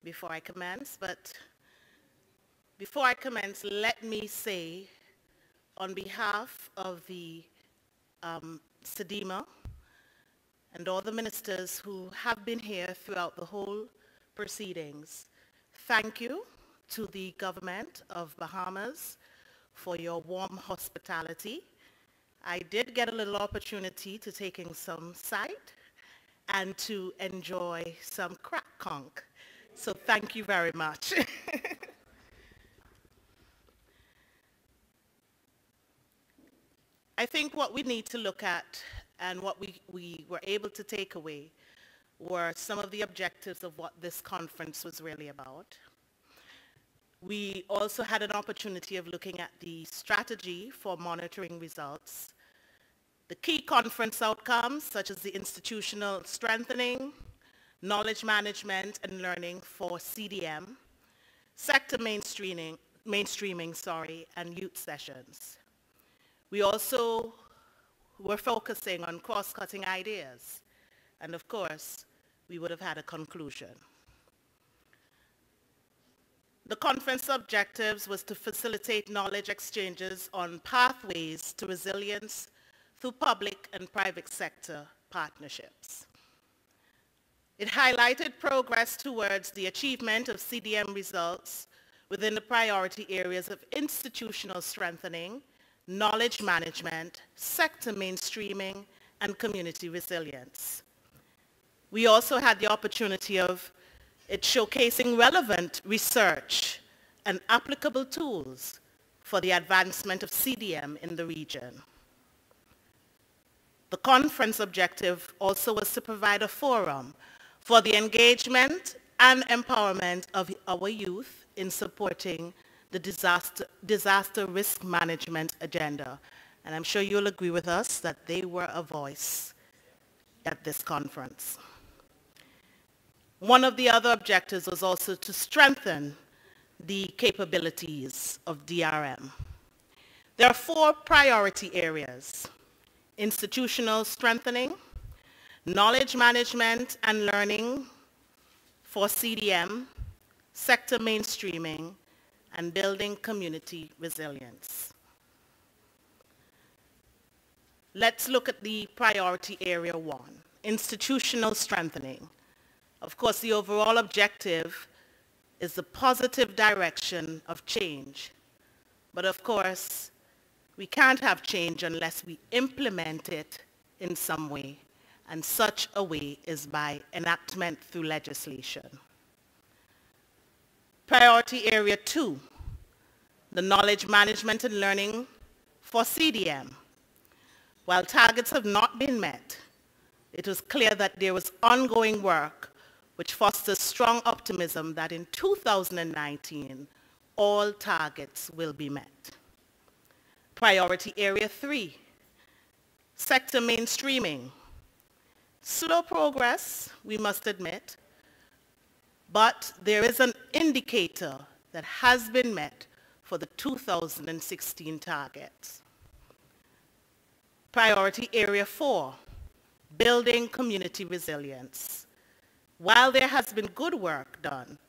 before I commence, but before I commence, let me say on behalf of the SEDIMA and all the ministers who have been here throughout the whole proceedings, thank you to the government of Bahamas for your warm hospitality. I did get a little opportunity to take in some sight and to enjoy some crack conch. So thank you very much. I think what we need to look at and what we were able to take away were some of the objectives of what this conference was really about. We also had an opportunity of looking at the strategy for monitoring results, the key conference outcomes such as the institutional strengthening, knowledge management and learning for CDM, sector mainstreaming, and youth sessions. We also were focusing on cross-cutting ideas, and of course, we would have had a conclusion. The conference objectives was to facilitate knowledge exchanges on pathways to resilience through public and private sector partnerships. It highlighted progress towards the achievement of CDM results within the priority areas of institutional strengthening, knowledge management, sector mainstreaming, and community resilience. We also had the opportunity of it showcasing relevant research and applicable tools for the advancement of CDM in the region. The conference objective also was to provide a forum for the engagement and empowerment of our youth in supporting the disaster risk management agenda. And I'm sure you'll agree with us that they were a voice at this conference. One of the other objectives was also to strengthen the capabilities of DRM. There are 4 priority areas: institutional strengthening, knowledge management and learning for CDM, sector mainstreaming, and building community resilience. Let's look at the priority area 1, institutional strengthening. Of course, the overall objective is the positive direction of change. But of course, we can't have change unless we implement it in some way, and such a way is by enactment through legislation. Priority area 2, the knowledge management and learning for CDM. While targets have not been met, it was clear that there was ongoing work which fosters strong optimism that in 2019, all targets will be met. Priority area 3, sector mainstreaming. Slow progress, we must admit, but there is an indicator that has been met for the 2016 targets. Priority area 4, building community resilience. While there has been good work done,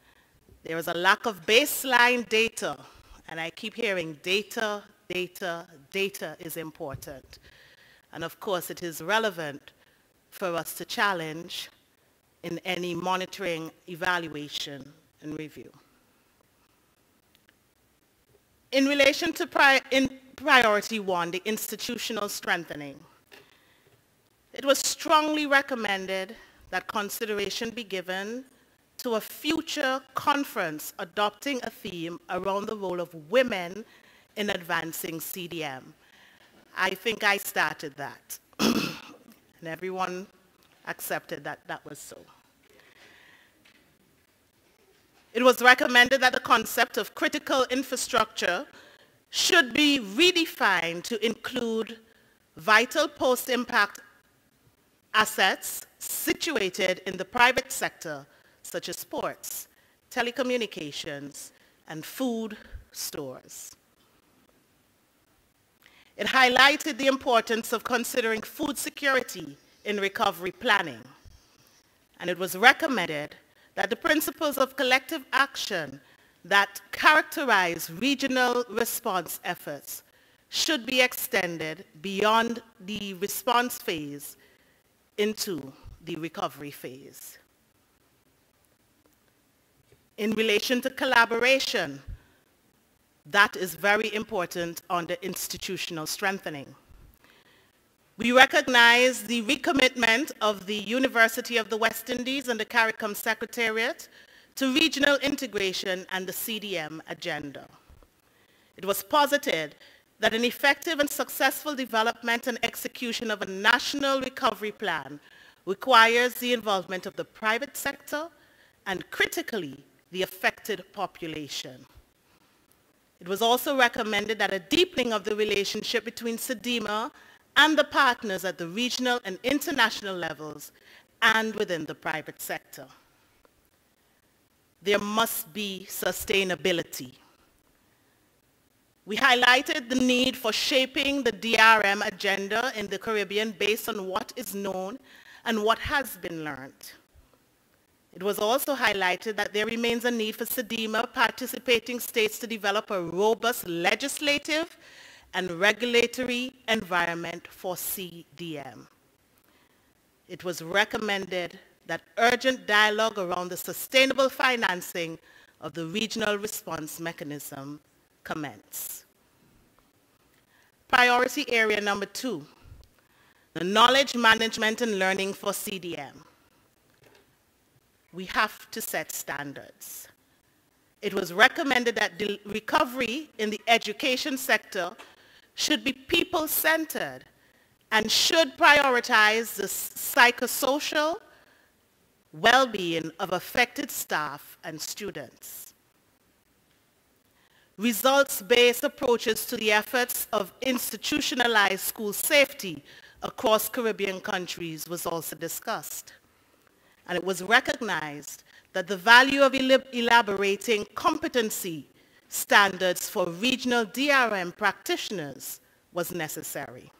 there is a lack of baseline data, and I keep hearing data, data, data is important. And of course, it is relevant for us to challenge in any monitoring, evaluation, and review. In relation to priority 1, the institutional strengthening, it was strongly recommended that consideration be given to a future conference adopting a theme around the role of women in advancing CDM. I think I started that, and everyone accepted that that was so. It was recommended that the concept of critical infrastructure should be redefined to include vital post-impact assets situated in the private sector, such as ports, telecommunications, and food stores. It highlighted the importance of considering food security in recovery planning, and it was recommended that the principles of collective action that characterize regional response efforts should be extended beyond the response phase into the recovery phase. In relation to collaboration, that is very important under institutional strengthening. We recognize the recommitment of the University of the West Indies and the CARICOM Secretariat to regional integration and the CDM agenda. It was posited that an effective and successful development and execution of a national recovery plan requires the involvement of the private sector and, critically, the affected population. It was also recommended that a deepening of the relationship between SEDIMA and the partners at the regional and international levels and within the private sector. There must be sustainability. We highlighted the need for shaping the DRM agenda in the Caribbean based on what is known and what has been learned. It was also highlighted that there remains a need for SEDIMA participating states to develop a robust legislative and regulatory environment for CDM. It was recommended that urgent dialogue around the sustainable financing of the regional response mechanism commence. Priority area number 2, the knowledge management and learning for CDM. We have to set standards. It was recommended that the recovery in the education sector should be people-centered and should prioritize the psychosocial well-being of affected staff and students. Results-based approaches to the efforts of institutionalized school safety across Caribbean countries was also discussed. And it was recognized that the value of elaborating competency standards for regional DRM practitioners was necessary.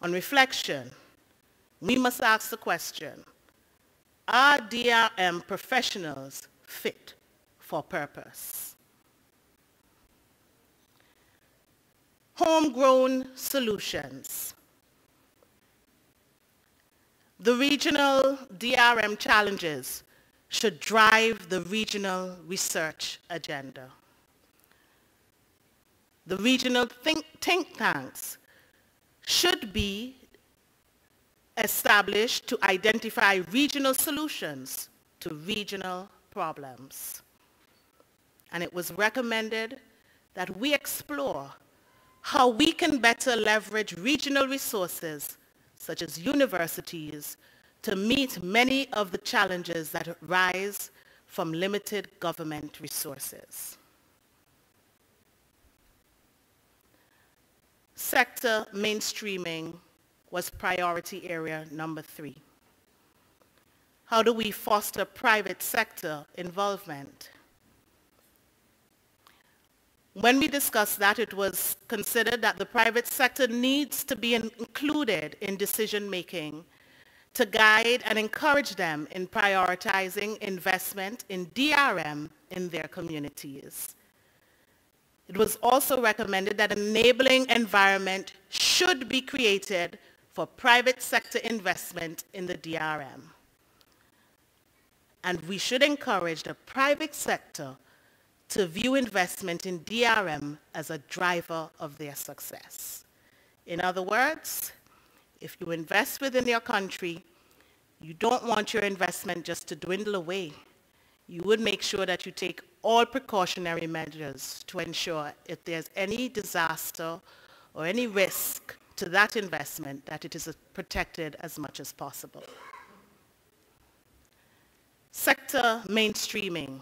On reflection, we must ask the question, are DRM professionals fit for purpose? Homegrown solutions. The regional DRM challenges should drive the regional research agenda. The regional think tanks should be established to identify regional solutions to regional problems. And it was recommended that we explore how we can better leverage regional resources such as universities to meet many of the challenges that arise from limited government resources. Sector mainstreaming was priority area number 3. How do we foster private sector involvement? When we discussed that, it was considered that the private sector needs to be included in decision-making to guide and encourage them in prioritizing investment in DRM in their communities. It was also recommended that an enabling environment should be created for private sector investment in the DRM. And we should encourage the private sector to view investment in DRM as a driver of their success. In other words, if you invest within your country, you don't want your investment just to dwindle away. You would make sure that you take all precautionary measures to ensure if there's any disaster or any risk to that investment, that it is protected as much as possible. Sector mainstreaming.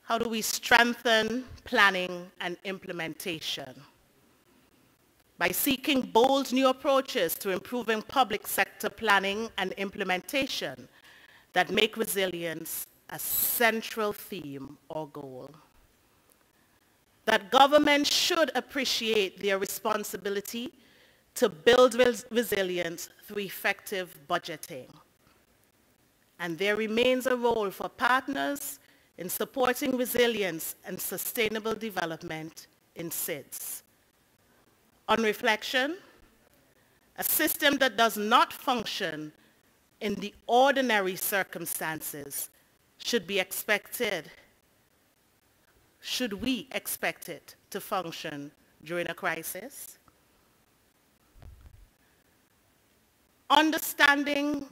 How do we strengthen planning and implementation? By seeking bold new approaches to improving public sector planning and implementation that make resilience a central theme or goal. That government should appreciate their responsibility to build resilience through effective budgeting. and there remains a role for partners in supporting resilience and sustainable development in SIDS. On reflection, a system that does not function in the ordinary circumstances should we expect it to function during a crisis? Understanding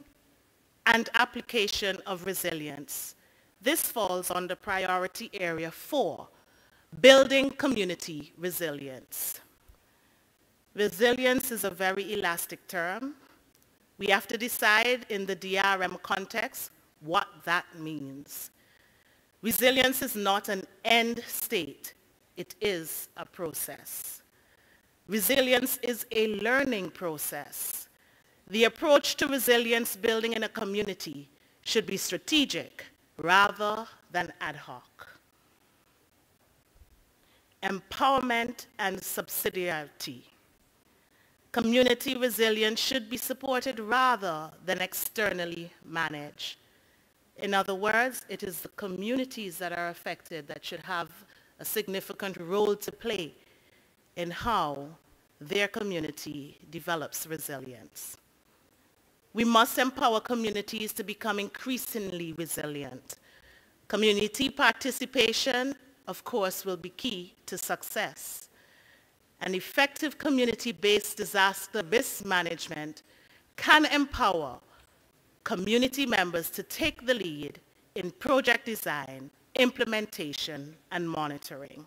and application of resilience. This falls under priority area 4, building community resilience. Resilience is a very elastic term. We have to decide in the DRM context what that means. Resilience is not an end state. It is a process. Resilience is a learning process. The approach to resilience building in a community should be strategic rather than ad hoc. Empowerment and subsidiarity. Community resilience should be supported rather than externally managed. In other words, it is the communities that are affected that should have a significant role to play in how their community develops resilience. We must empower communities to become increasingly resilient. Community participation, of course, will be key to success. An effective community-based disaster risk management can empower community members to take the lead in project design, implementation, and monitoring.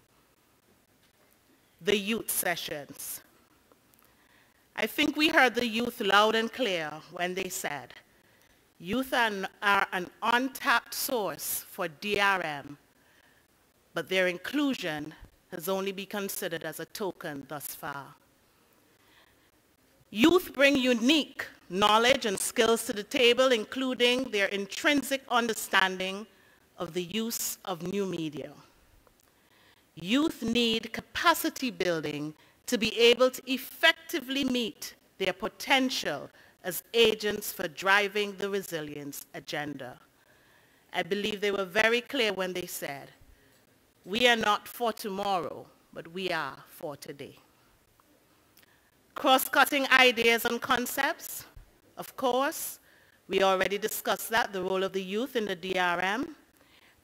The youth sessions. I think we heard the youth loud and clear when they said, youth are an untapped source for DRM, but their inclusion has only been considered as a token thus far. Youth bring unique knowledge and skills to the table, including their intrinsic understanding of the use of new media. Youth need capacity building to be able to effectively meet their potential as agents for driving the resilience agenda. I believe they were very clear when they said, we are not for tomorrow, but we are for today. Cross-cutting ideas and concepts, of course, we already discussed that, the role of the youth in the DRM.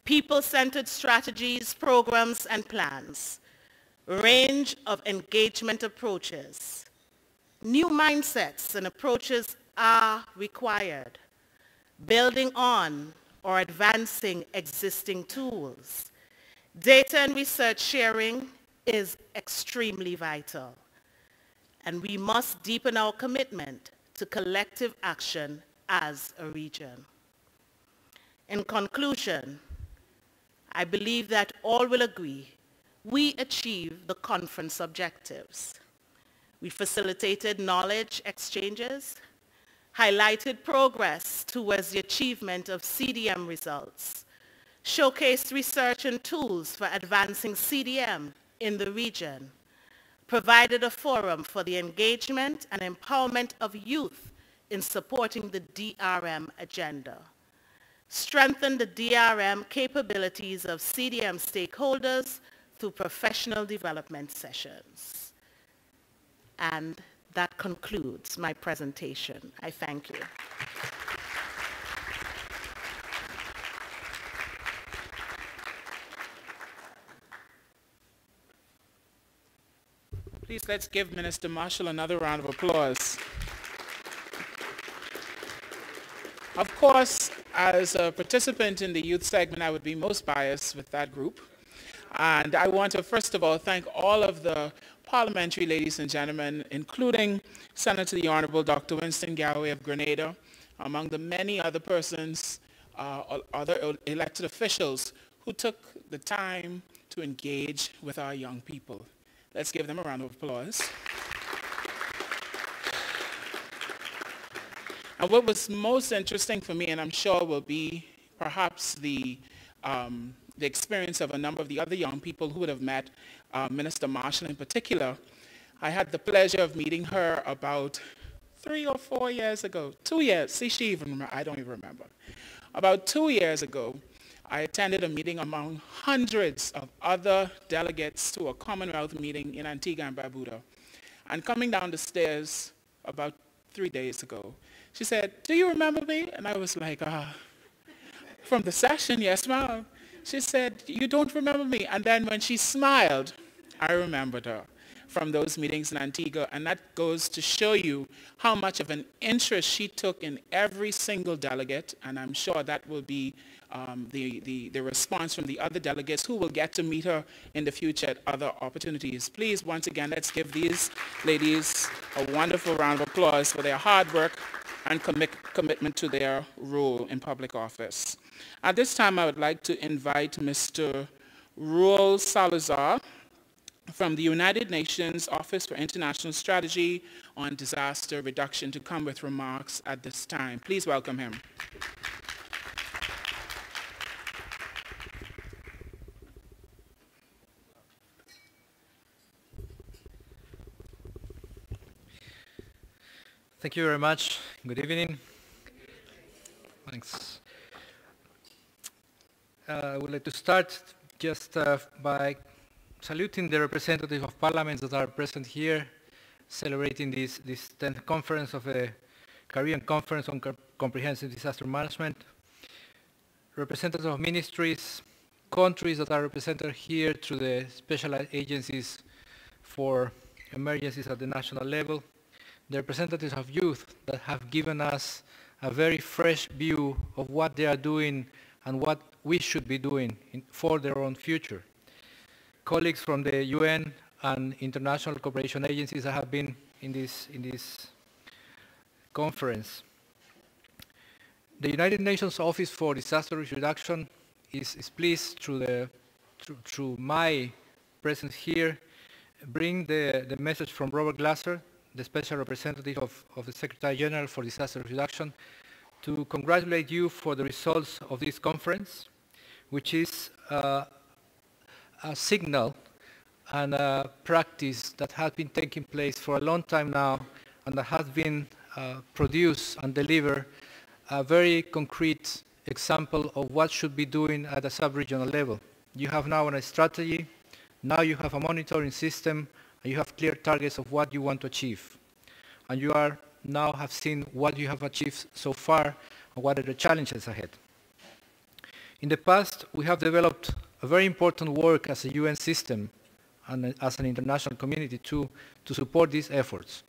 People-centered strategies, programs, and plans. Range of engagement approaches. New mindsets and approaches are required. Building on or advancing existing tools. Data and research sharing is extremely vital. And we must deepen our commitment to collective action as a region. In conclusion, I believe that all will agree we achieved the conference objectives. We facilitated knowledge exchanges, highlighted progress towards the achievement of CDM results, showcased research and tools for advancing CDM in the region, provided a forum for the engagement and empowerment of youth in supporting the DRM agenda, strengthened the DRM capabilities of CDM stakeholders through professional development sessions. And that concludes my presentation. I thank you. Please let's give Minister Marshall another round of applause. Of course, as a participant in the youth segment, I would be most biased with that group. And I want to, first of all, thank all of the parliamentary ladies and gentlemen, including Senator the Honorable Dr. Winston Garraway of Grenada, among the many other persons, other elected officials who took the time to engage with our young people. Let's give them a round of applause. And what was most interesting for me, and I'm sure will be perhaps the experience of a number of the other young people who would have met Minister Marshall in particular, I had the pleasure of meeting her about 3 or 4 years ago. 2 years. See, she even I don't even remember. About 2 years ago, I attended a meeting among hundreds of other delegates to a Commonwealth meeting in Antigua and Barbuda. And coming down the stairs about 3 days ago, she said, "Do you remember me?" And I was like, "From the session, yes, ma'am." She said, "You don't remember me?" And then when she smiled, I remembered her from those meetings in Antigua. And that goes to show you how much of an interest she took in every single delegate. And I'm sure that will be the response from the other delegates who will get to meet her in the future at other opportunities. Please, once again, let's give these ladies a wonderful round of applause for their hard work and commitment to their role in public office. At this time, I would like to invite Mr. Raul Salazar from the United Nations Office for International Strategy on Disaster Reduction to come with remarks at this time. Please welcome him. Thank you very much. Good evening. Thanks. I would like to start just by saluting the representatives of parliaments that are present here, celebrating this 10th conference of the Caribbean Conference on Comprehensive Disaster Management. Representatives of ministries, countries that are represented here through the specialized agencies for emergencies at the national level. The representatives of youth that have given us a very fresh view of what they are doing and what we should be doing for their own future. Colleagues from the UN and international cooperation agencies that have been in this conference. The United Nations Office for Disaster Risk Reduction is pleased through my presence here, bring the message from Robert Glasser, the Special Representative of the Secretary General for Disaster Reduction, to congratulate you for the results of this conference, which is a signal and a practice that has been taking place for a long time now and that has been produced and delivered a very concrete example of what should be doing at a sub-regional level. You have now a strategy, now you have a monitoring system, and you have clear targets of what you want to achieve. And you are now have seen what you have achieved so far and what are the challenges ahead. In the past, we have developed a very important work as a UN system and as an international community to support these efforts.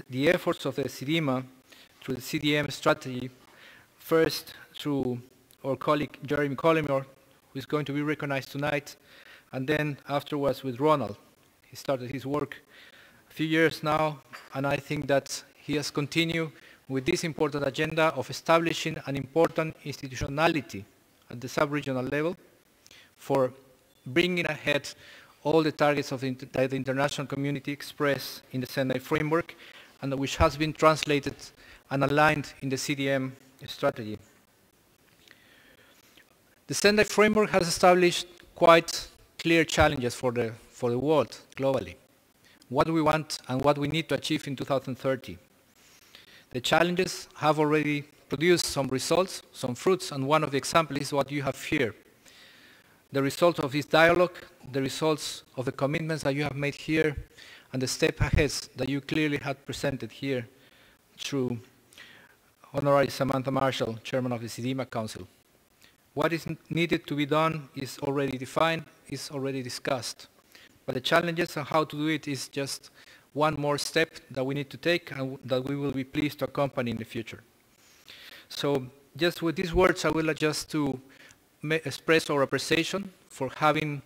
The efforts of the CDIMA through the CDM strategy, first through our colleague Jeremy Collymore, who is going to be recognized tonight, and then afterwards with Ronald. He started his work a few years now, and I think that he has continued with this important agenda of establishing an important institutionality at the sub-regional level for bringing ahead all the targets of that the international community expressed in the Sendai framework, and which has been translated and aligned in the CDM strategy. The Sendai framework has established quite clear challenges for the world globally, what we want and what we need to achieve in 2030. The challenges have already produced some results, some fruits, and one of the examples is what you have here. The results of this dialogue, the results of the commitments that you have made here, and the step ahead that you clearly had presented here through Honorary Samantha Marshall, Chairman of the CDIMA Council. What is needed to be done is already defined, is already discussed. But the challenges and how to do it is just one more step that we need to take and that we will be pleased to accompany in the future. So just with these words, I would like just to express our appreciation for having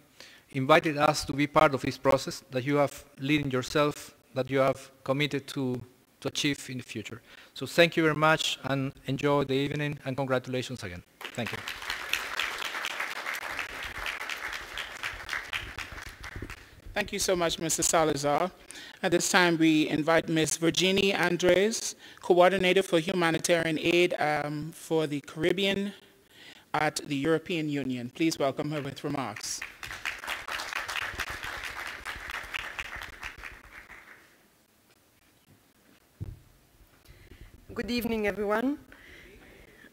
invited us to be part of this process that you have leading yourself, that you have committed to achieve in the future. So thank you very much and enjoy the evening and congratulations again. Thank you. Thank you so much, Mr. Salazar. At this time, we invite Ms. Virginie Andres, Coordinator for Humanitarian Aid for the Caribbean at the European Union. Please welcome her with remarks. Good evening, everyone.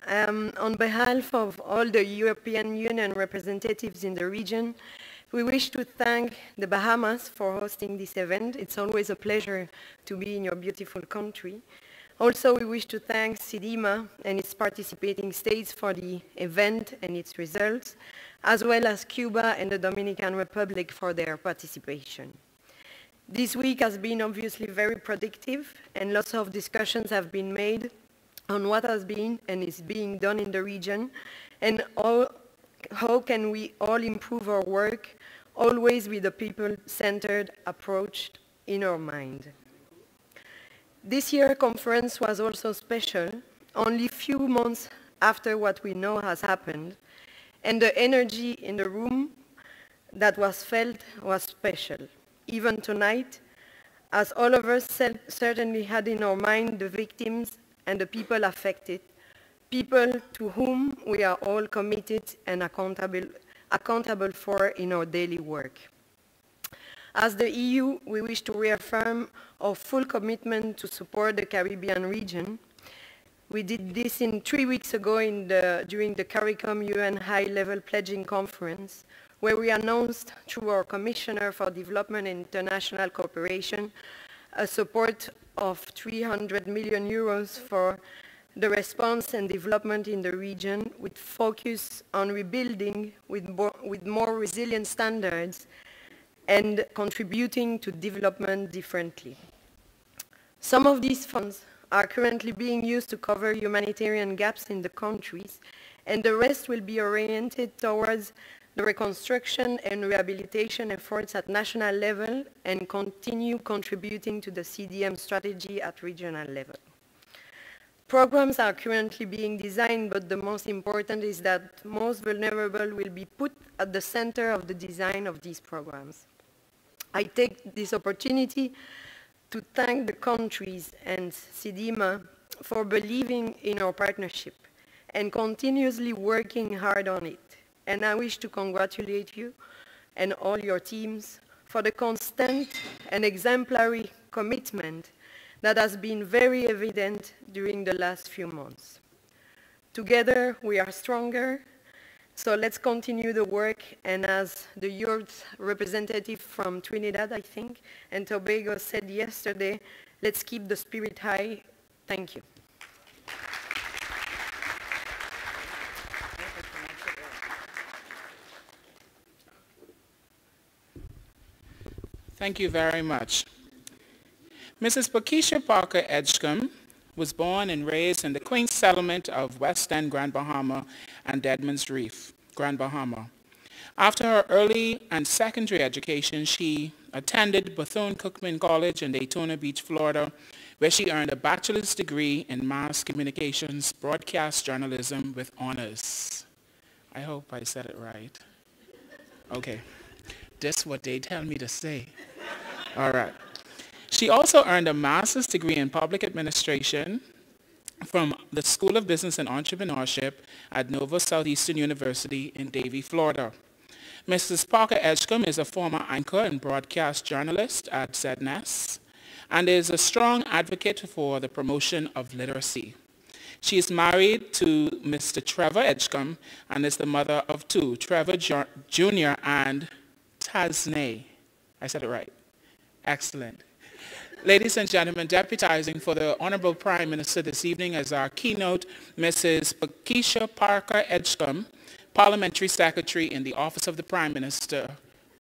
On behalf of all the European Union representatives in the region, we wish to thank the Bahamas for hosting this event. It's always a pleasure to be in your beautiful country. Also, we wish to thank CIDIMA and its participating states for the event and its results, as well as Cuba and the Dominican Republic for their participation. This week has been obviously very productive, and lots of discussions have been made on what has been and is being done in the region, and how can we all improve our work, always with a people-centered approach in our mind. This year's conference was also special, only a few months after what we know has happened, and the energy in the room that was felt was special. Even tonight, as all of us certainly had in our mind the victims and the people affected, people to whom we are all committed and accountable for in our daily work. As the EU, we wish to reaffirm our full commitment to support the Caribbean region. We did this 3 weeks ago during the CARICOM UN High-Level Pledging Conference, where we announced through our Commissioner for Development and International Cooperation a support of 300 million euros for the response and development in the region, with focus on rebuilding with more resilient standards and contributing to development differently. Some of these funds are currently being used to cover humanitarian gaps in the countries, and the rest will be oriented towards the reconstruction and rehabilitation efforts at national level and continue contributing to the CDM strategy at regional level. Programs are currently being designed, but the most important is that most vulnerable will be put at the center of the design of these programs. I take this opportunity to thank the countries and CIDIMA for believing in our partnership and continuously working hard on it. And I wish to congratulate you and all your teams for the constant and exemplary commitment that has been very evident during the last few months. Together we are stronger, so let's continue the work, and as the youth representative from Trinidad, I think, and Tobago said yesterday, let's keep the spirit high. Thank you. Thank you very much. Mrs. Pakeisha Parker Edgecombe was born and raised in the quaint settlement of West End, Grand Bahama, and Deadman's Reef, Grand Bahama. After her early and secondary education, she attended Bethune-Cookman College in Daytona Beach, Florida, where she earned a bachelor's degree in mass communications, broadcast journalism with honors. I hope I said it right. Okay, that's what they tell me to say. All right. She also earned a master's degree in public administration from the School of Business and Entrepreneurship at Nova Southeastern University in Davie, Florida. Mrs. Parker Edgecombe is a former anchor and broadcast journalist at ZNS and is a strong advocate for the promotion of literacy. She is married to Mr. Trevor Edgecombe and is the mother of two, Trevor Jr. and Tasnay. I said it right. Excellent. Ladies and gentlemen, deputizing for the Honorable Prime Minister this evening as our keynote, Mrs. Pakeisha Parker Edgecombe, Parliamentary Secretary in the Office of the Prime Minister,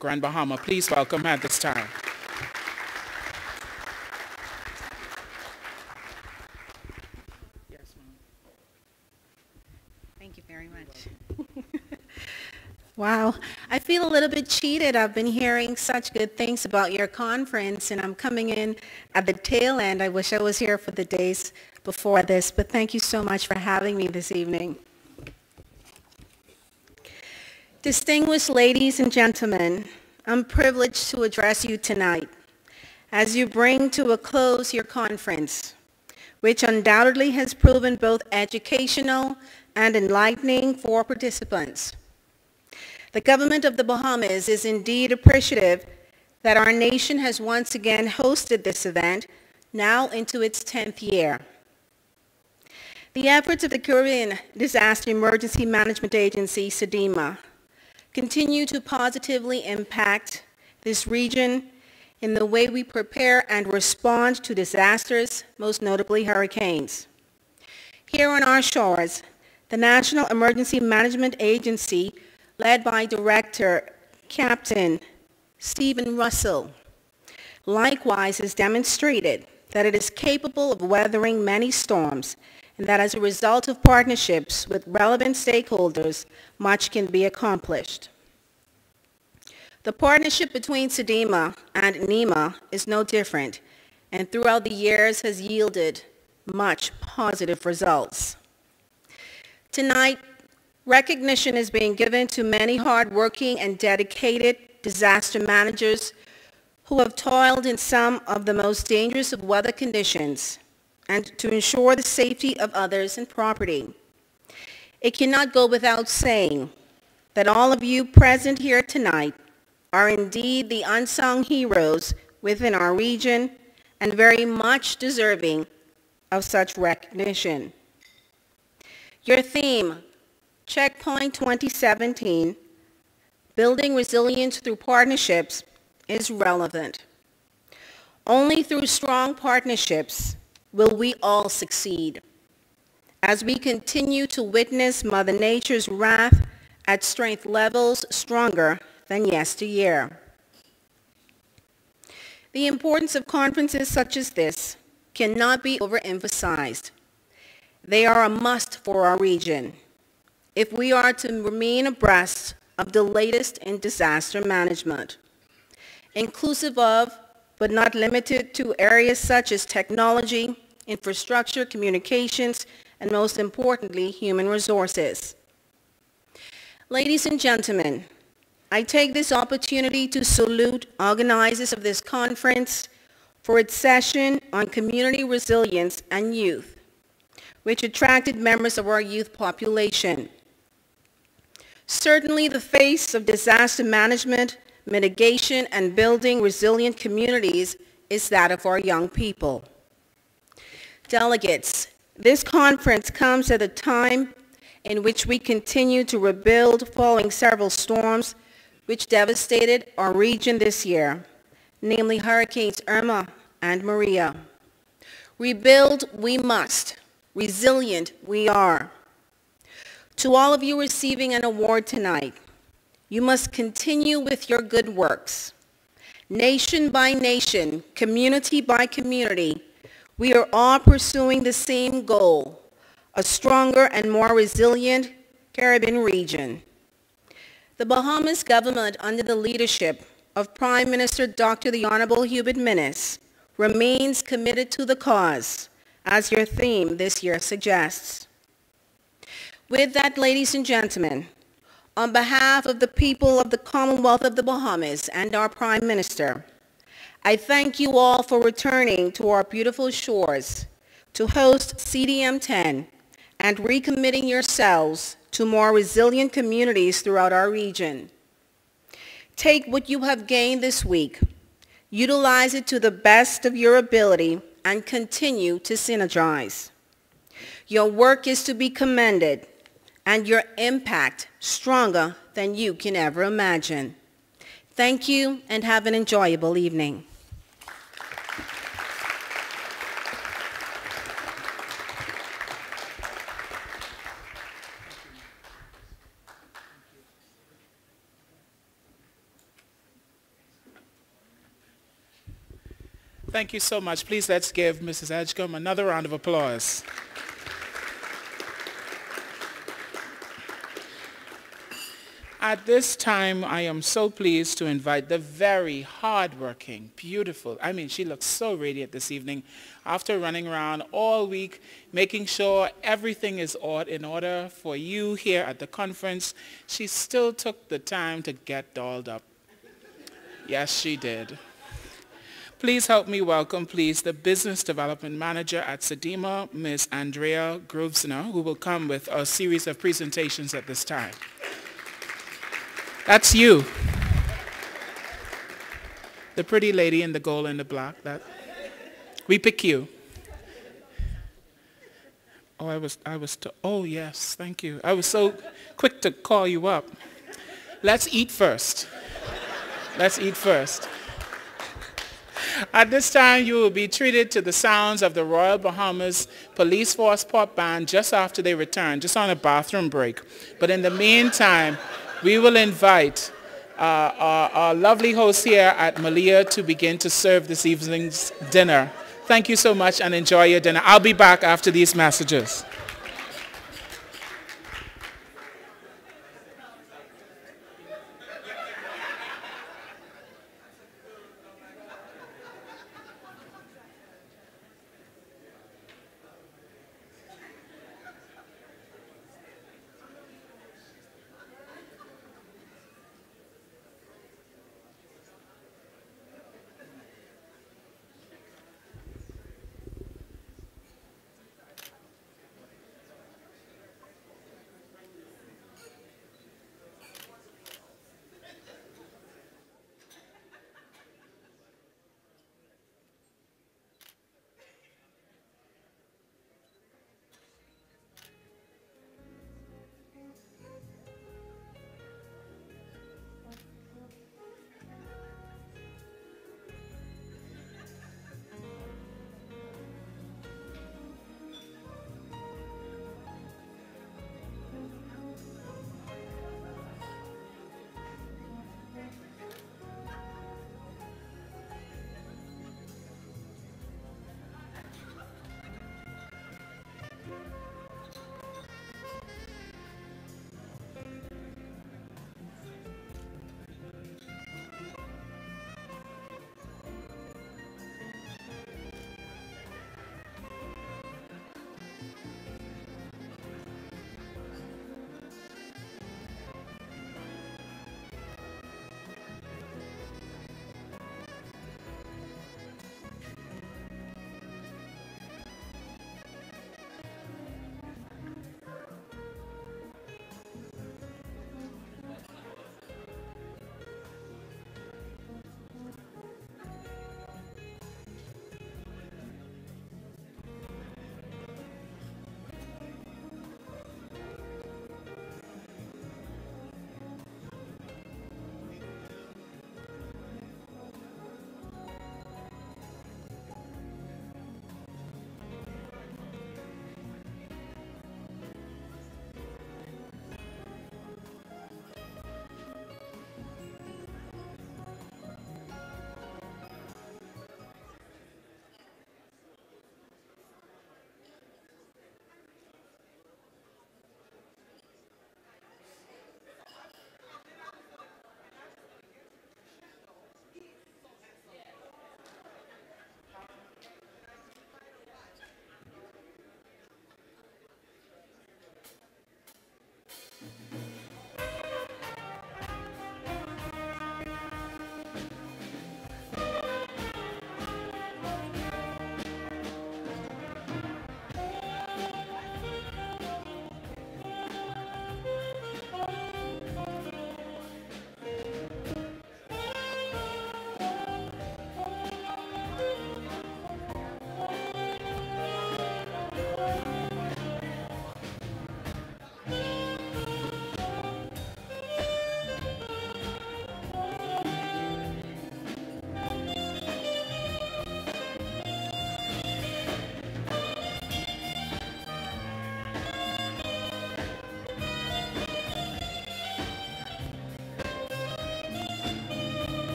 Grand Bahama. Please welcome her at this time. Yes, ma'am. Thank you very much. Wow, I feel a little bit cheated. I've been hearing such good things about your conference, and I'm coming in at the tail end. I wish I was here for the days before this, but thank you so much for having me this evening. Distinguished ladies and gentlemen, I'm privileged to address you tonight as you bring to a close your conference, which undoubtedly has proven both educational and enlightening for participants. The government of the Bahamas is indeed appreciative that our nation has once again hosted this event, now into its 10th year. The efforts of the Caribbean Disaster Emergency Management Agency, SEDEMA, continue to positively impact this region in the way we prepare and respond to disasters, most notably hurricanes. Here on our shores, the National Emergency Management Agency, led by Director Captain Stephen Russell, likewise has demonstrated that it is capable of weathering many storms, and that as a result of partnerships with relevant stakeholders, much can be accomplished. The partnership between SEDEMA and NEMA is no different, and throughout the years has yielded much positive results. Tonight, recognition is being given to many hardworking and dedicated disaster managers who have toiled in some of the most dangerous of weather conditions and to ensure the safety of others and property. It cannot go without saying that all of you present here tonight are indeed the unsung heroes within our region and very much deserving of such recognition. Your theme, Checkpoint 2017, Building Resilience Through Partnerships, is relevant. Only through strong partnerships will we all succeed as we continue to witness Mother Nature's wrath at strength levels stronger than yesteryear. The importance of conferences such as this cannot be overemphasized. They are a must for our region if we are to remain abreast of the latest in disaster management, inclusive of, but not limited to, areas such as technology, infrastructure, communications, and most importantly, human resources. Ladies and gentlemen, I take this opportunity to salute organizers of this conference for its session on community resilience and youth, which attracted members of our youth population. Certainly the face of disaster management, mitigation, and building resilient communities is that of our young people. Delegates, this conference comes at a time in which we continue to rebuild following several storms which devastated our region this year, namely Hurricanes Irma and Maria. Rebuild we must. Resilient we are. To all of you receiving an award tonight, you must continue with your good works. Nation by nation, community by community, we are all pursuing the same goal, a stronger and more resilient Caribbean region. The Bahamas government, under the leadership of Prime Minister Dr. the Honorable Hubert Minnis, remains committed to the cause, as your theme this year suggests. With that, ladies and gentlemen, on behalf of the people of the Commonwealth of the Bahamas and our Prime Minister, I thank you all for returning to our beautiful shores to host CDM10 and recommitting yourselves to more resilient communities throughout our region. Take what you have gained this week, utilize it to the best of your ability, and continue to synergize. Your work is to be commended, and your impact stronger than you can ever imagine. Thank you, and have an enjoyable evening. Thank you so much. Please let's give Mrs. Edgecombe another round of applause. At this time, I am so pleased to invite the very hardworking, beautiful, she looks so radiant this evening after running around all week, making sure everything is in order for you here at the conference. She still took the time to get dolled up. Yes, she did. Please help me welcome, please, the Business Development Manager at SEDEMA, Ms. Andrea Grosvenor, who will come with a series of presentations at this time. That's you. The pretty lady in the gold and the black. We pick you. Oh, oh yes, thank you. I was so quick to call you up. Let's eat first. Let's eat first. At this time, you will be treated to the sounds of the Royal Bahamas Police Force Pop Band just after they return, just on a bathroom break. But in the meantime, we will invite our lovely host here at Malia to begin to serve this evening's dinner. Thank you so much and enjoy your dinner. I'll be back after these messages.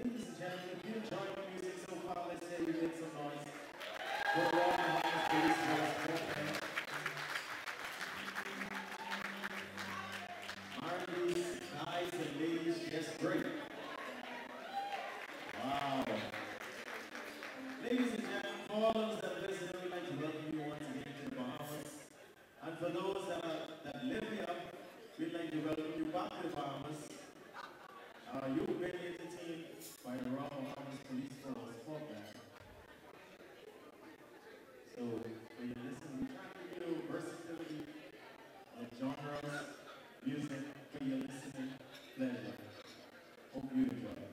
Ladies and gentlemen, if you enjoy the music so far, let's say you make some noise. For all the homeless police force. Aren't these guys and ladies just great? Wow. Ladies and gentlemen, for all those that listen, we'd like to welcome you once again to the Bahamas. And for those that live here, we'd like to welcome you back to the Bahamas. You've been entertained by the Royal Bahamas Police Force program. So, when you listen, we try to give you versatility of genres, music, for your listening pleasure. Hope you enjoy it.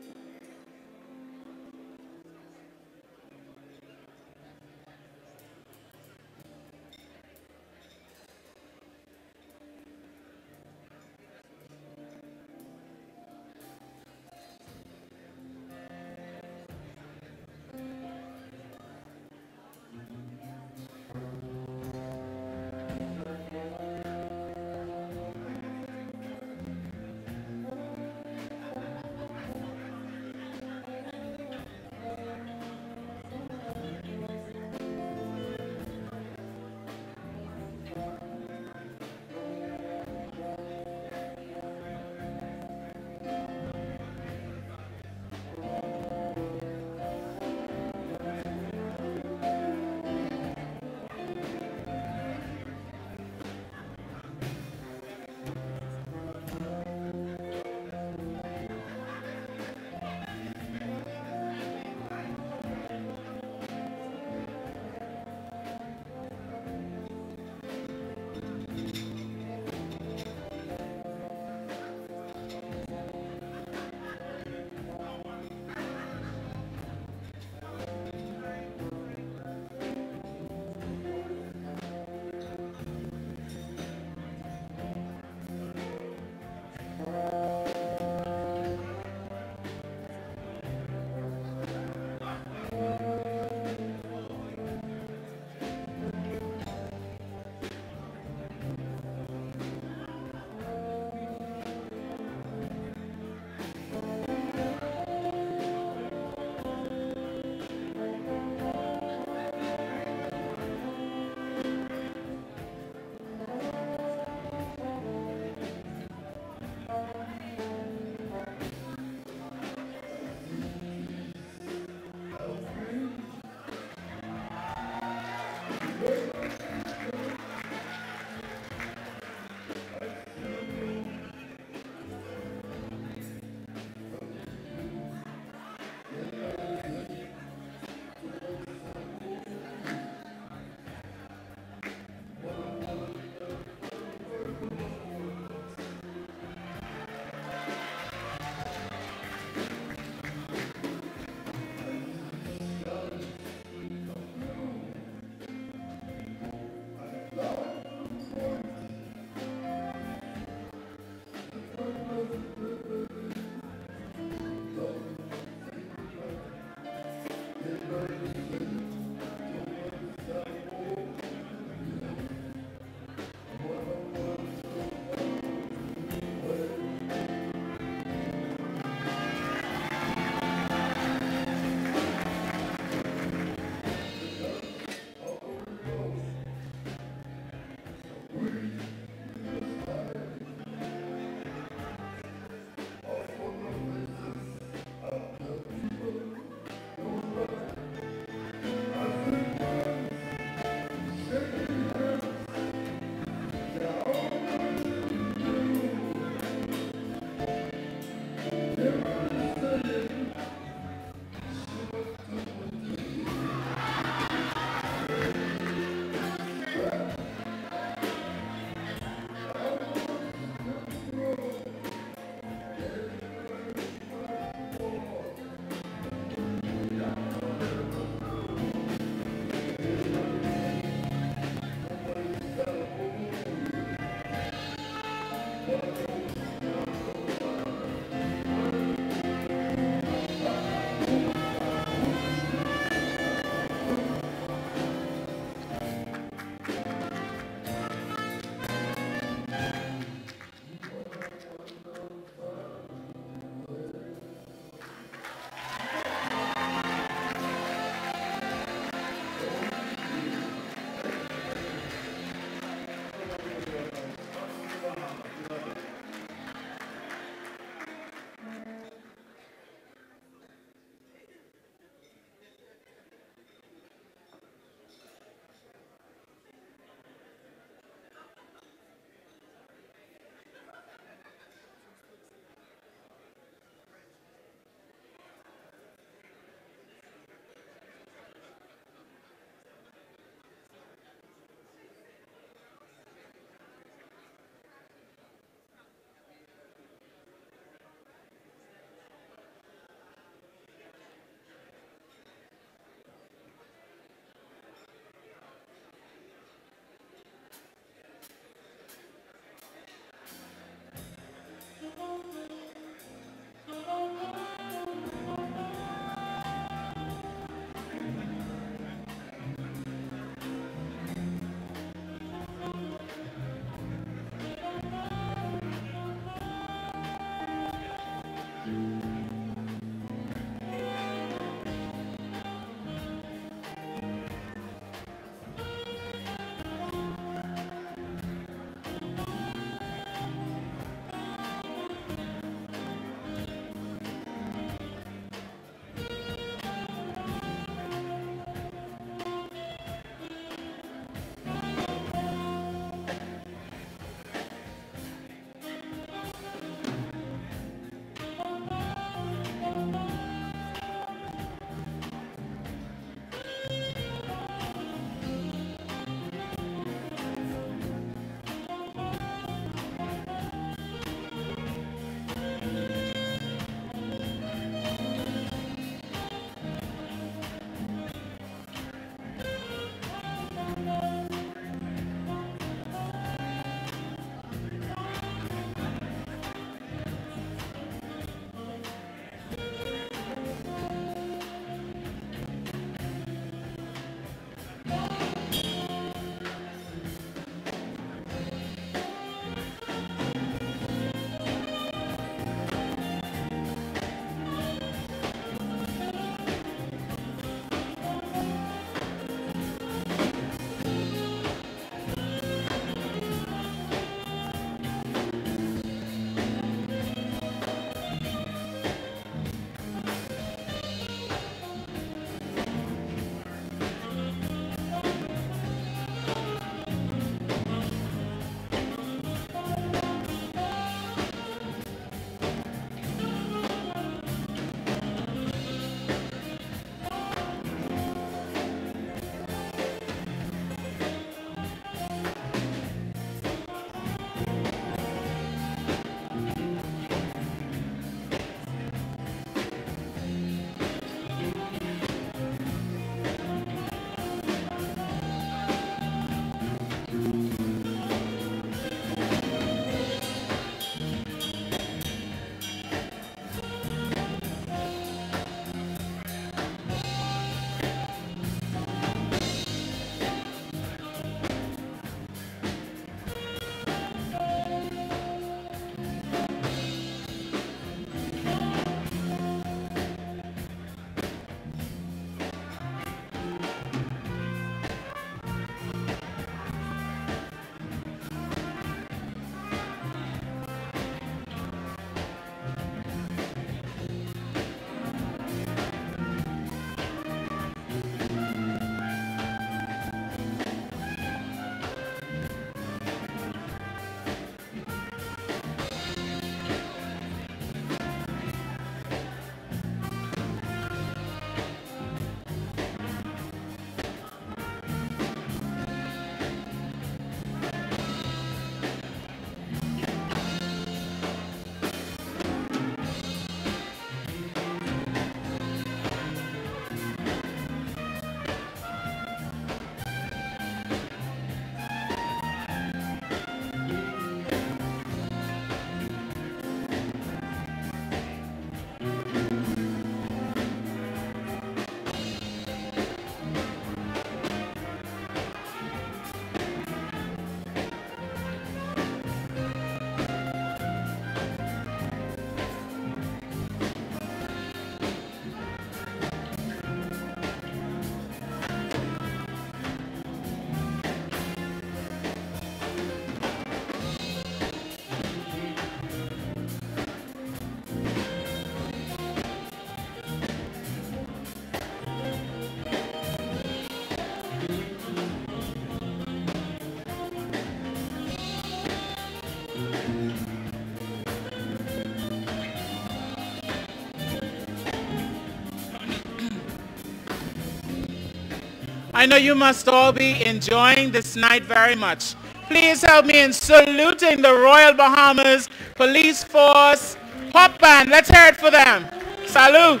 I know you must all be enjoying this night very much. Please help me in saluting the Royal Bahamas Police Force Pop Band. Let's hear it for them. Salute.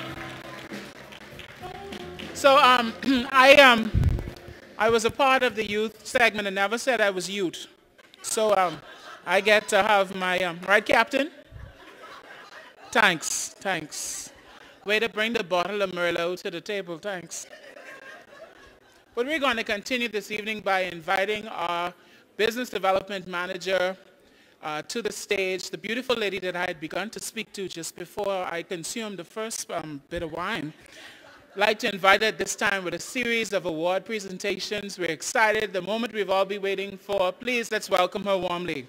So I was a part of the youth segment and never said I was youth. So I get to have my, right, Captain? Thanks, thanks. Way to bring the bottle of Merlot to the table, thanks. But we're going to continue this evening by inviting our business development manager to the stage, the beautiful lady that I had begun to speak to just before I consumed the first bit of wine. I'd like to invite her at this time with a series of award presentations. We're excited, the moment we've all been waiting for. Please, let's welcome her warmly.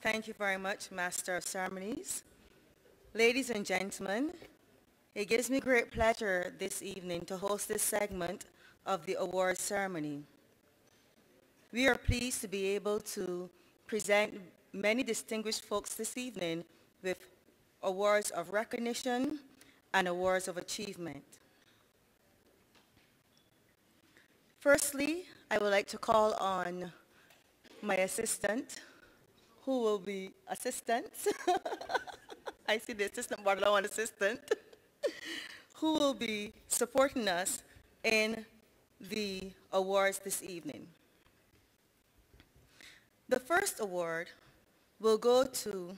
Thank you very much, Master of Ceremonies. Ladies and gentlemen, it gives me great pleasure this evening to host this segment of the awards ceremony. We are pleased to be able to present many distinguished folks this evening with awards of recognition and awards of achievement. Firstly, I would like to call on my assistant, who will be assistants. I see the assistant, but I don't want assistant. Who will be supporting us in the awards this evening. The first award will go to,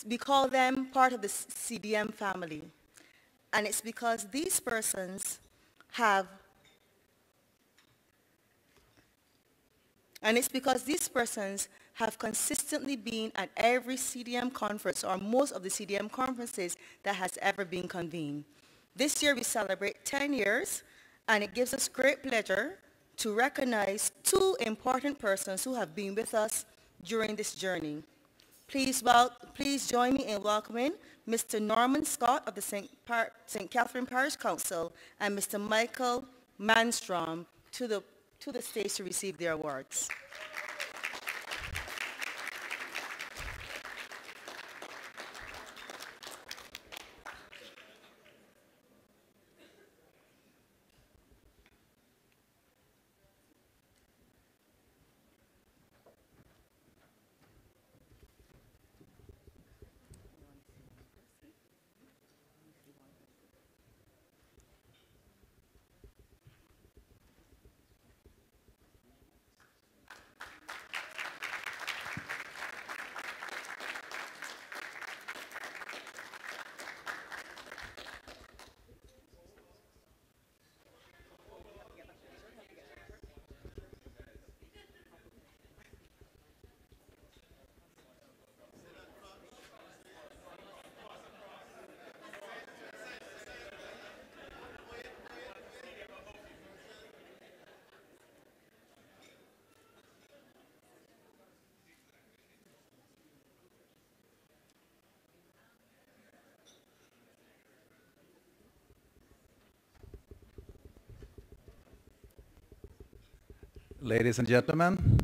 we call them part of the CDM family. And it's because these persons have consistently been at every CDM conference, or most of the CDM conferences that has ever been convened. This year we celebrate 10 years, and it gives us great pleasure to recognize two important persons who have been with us during this journey. Please join me in welcoming Mr. Norman Scott of the St. Catherine Parish Council and Mr. Michael Manstrom to the stage to receive their awards. Ladies and gentlemen,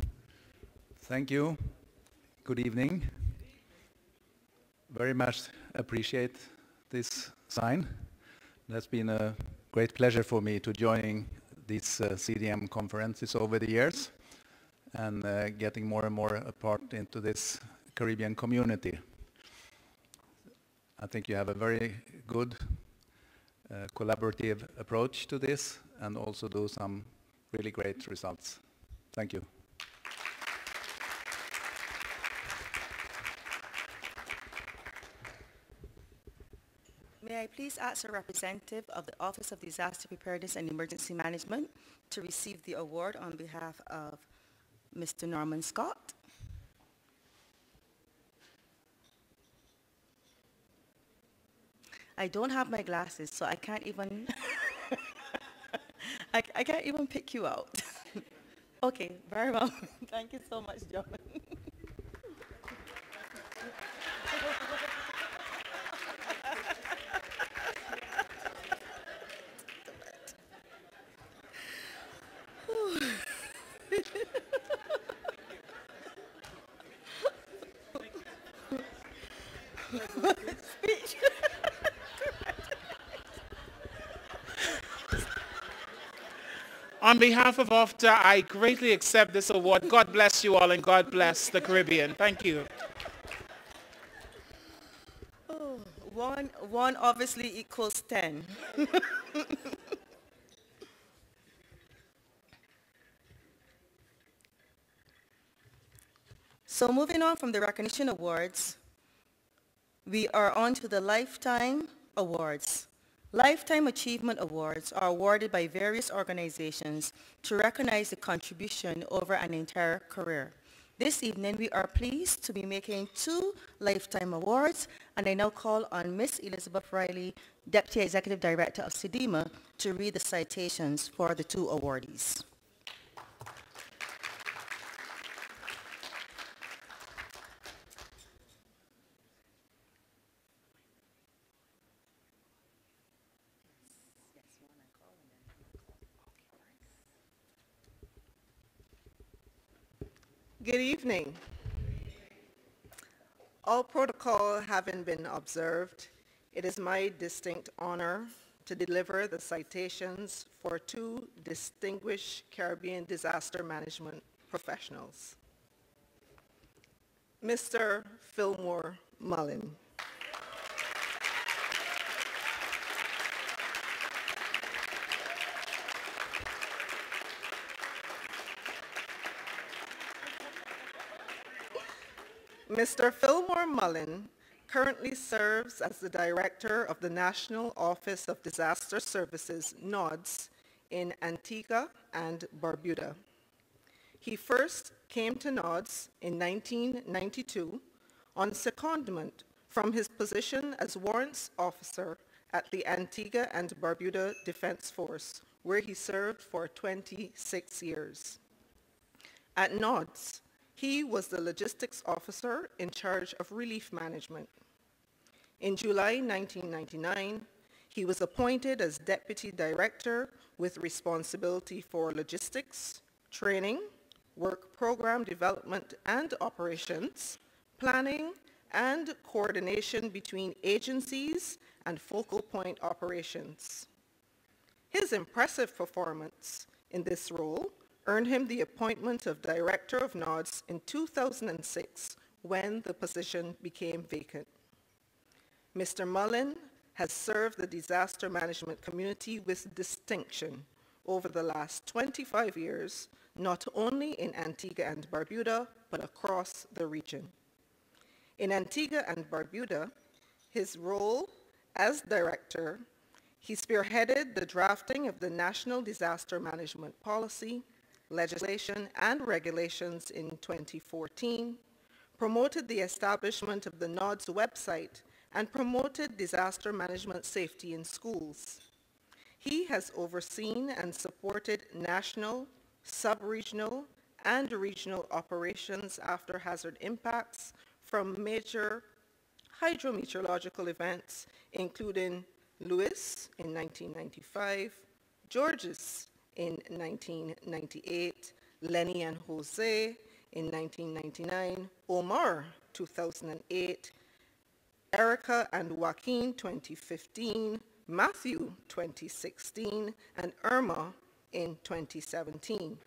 thank you. Good evening. Very much appreciate this sign. That's been a great pleasure for me to joining these CDM conferences over the years and getting more and more a part into this Caribbean community. I think you have a very good collaborative approach to this and also do some really great results. Thank you. May I please ask a representative of the Office of Disaster Preparedness and Emergency Management to receive the award on behalf of Mr. Norman Scott. I don't have my glasses, so I can't even I can't even pick you out. Okay, very well. Thank you so much, John. Speech. On behalf of OFTA, I greatly accept this award. God bless you all and God bless the Caribbean. Thank you. Oh, one obviously equals 10. So moving on from the recognition awards, we are on to the Lifetime Awards. Lifetime Achievement Awards are awarded by various organizations to recognize the contribution over an entire career. This evening, we are pleased to be making 2 Lifetime Awards, and I now call on Ms. Elizabeth Riley, Deputy Executive Director of SEDIMA, to read the citations for the 2 awardees. Good evening. All protocol having been observed, it is my distinct honor to deliver the citations for 2 distinguished Caribbean disaster management professionals. Mr. Fillmore Mullen. Mr. Fillmore Mullen currently serves as the Director of the National Office of Disaster Services, NODS, in Antigua and Barbuda. He first came to NODS in 1992 on secondment from his position as Warrants Officer at the Antigua and Barbuda Defense Force, where he served for 26 years. At NODS, he was the logistics officer in charge of relief management. In July 1999, he was appointed as Deputy Director with responsibility for logistics, training, work program development and operations, planning, and coordination between agencies and focal point operations. His impressive performance in this role earned him the appointment of Director of NODS in 2006 when the position became vacant. Mr. Mullen has served the disaster management community with distinction over the last 25 years, not only in Antigua and Barbuda, but across the region. In Antigua and Barbuda, his role as Director, he spearheaded the drafting of the National Disaster Management Policy, legislation and regulations in 2014, promoted the establishment of the NODS website, and promoted disaster management safety in schools. He has overseen and supported national, sub-regional, and regional operations after hazard impacts from major hydrometeorological events, including Lewis in 1995, Georges in 1998, Lenny and Jose in 1999, Omar 2008, Erica and Joaquin 2015, Matthew 2016, and Irma in 2017.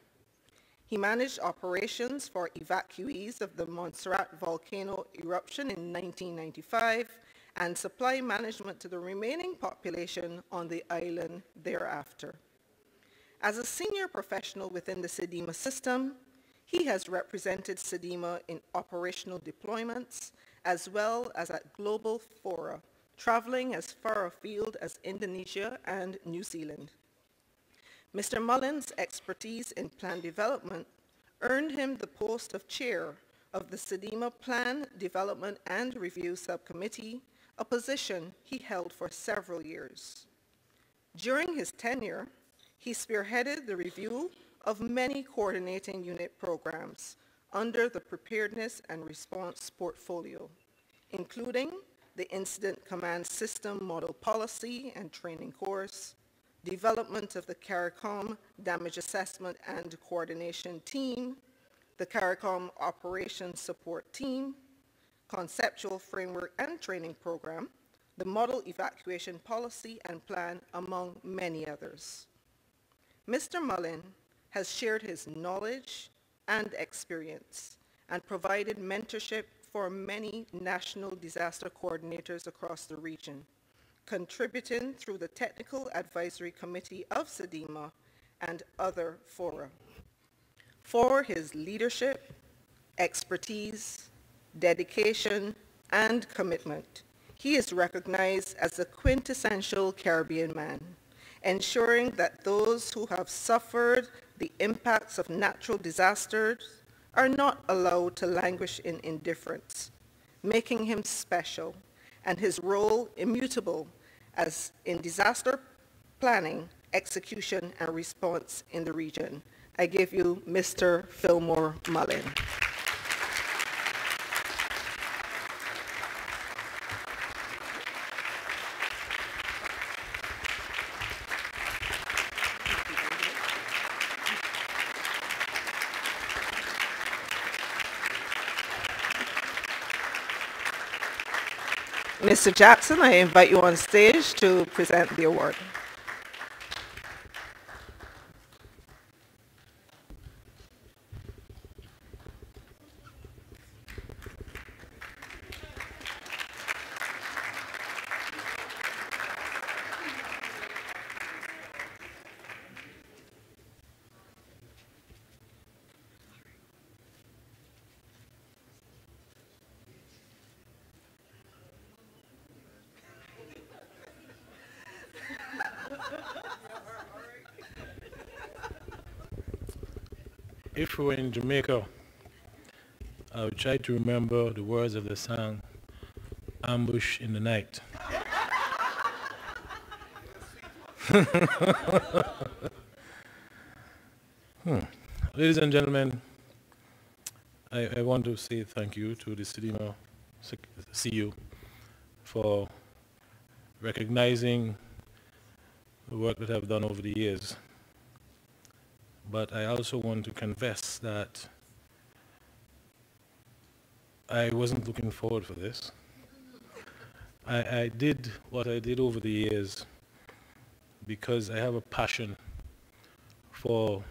He managed operations for evacuees of the Montserrat volcano eruption in 1995 and supply management to the remaining population on the island thereafter. As a senior professional within the SEDIMA system, he has represented SEDIMA in operational deployments as well as at global fora, traveling as far afield as Indonesia and New Zealand. Mr. Mullen's expertise in plan development earned him the post of chair of the SEDIMA Plan Development and Review Subcommittee, a position he held for several years. During his tenure, he spearheaded the review of many coordinating unit programs under the Preparedness and Response portfolio, including the Incident Command System Model Policy and Training Course, development of the CARICOM Damage Assessment and Coordination Team, the CARICOM Operations Support Team, conceptual framework and training program, the model evacuation policy and plan, among many others. Mr. Mullen has shared his knowledge and experience and provided mentorship for many national disaster coordinators across the region, contributing through the Technical Advisory Committee of SEDEMA and other fora. For his leadership, expertise, dedication, and commitment, he is recognized as a quintessential Caribbean man, ensuring that those who have suffered the impacts of natural disasters are not allowed to languish in indifference, making him special and his role immutable as in disaster planning, execution, and response in the region. I give you Mr. Fillmore Mullen. Mr. Jackson, I invite you on stage to present the award. If we were in Jamaica, I would try to remember the words of the song, Ambush in the Night. Ladies and gentlemen, I want to say thank you to the SEDEMA CU for recognizing the work that I've done over the years. But I also want to confess that I wasn't looking forward for this. I did what I did over the years because I have a passion for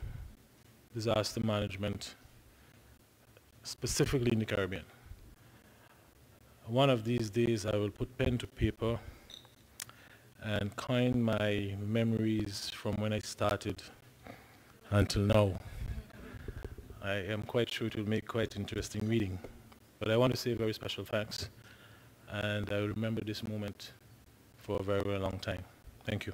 disaster management, specifically in the Caribbean. One of these days I will put pen to paper and coin my memories from when I started until now. I am quite sure it will make quite interesting reading. But I want to say a very special thanks, and I will remember this moment for a very, very long time. Thank you.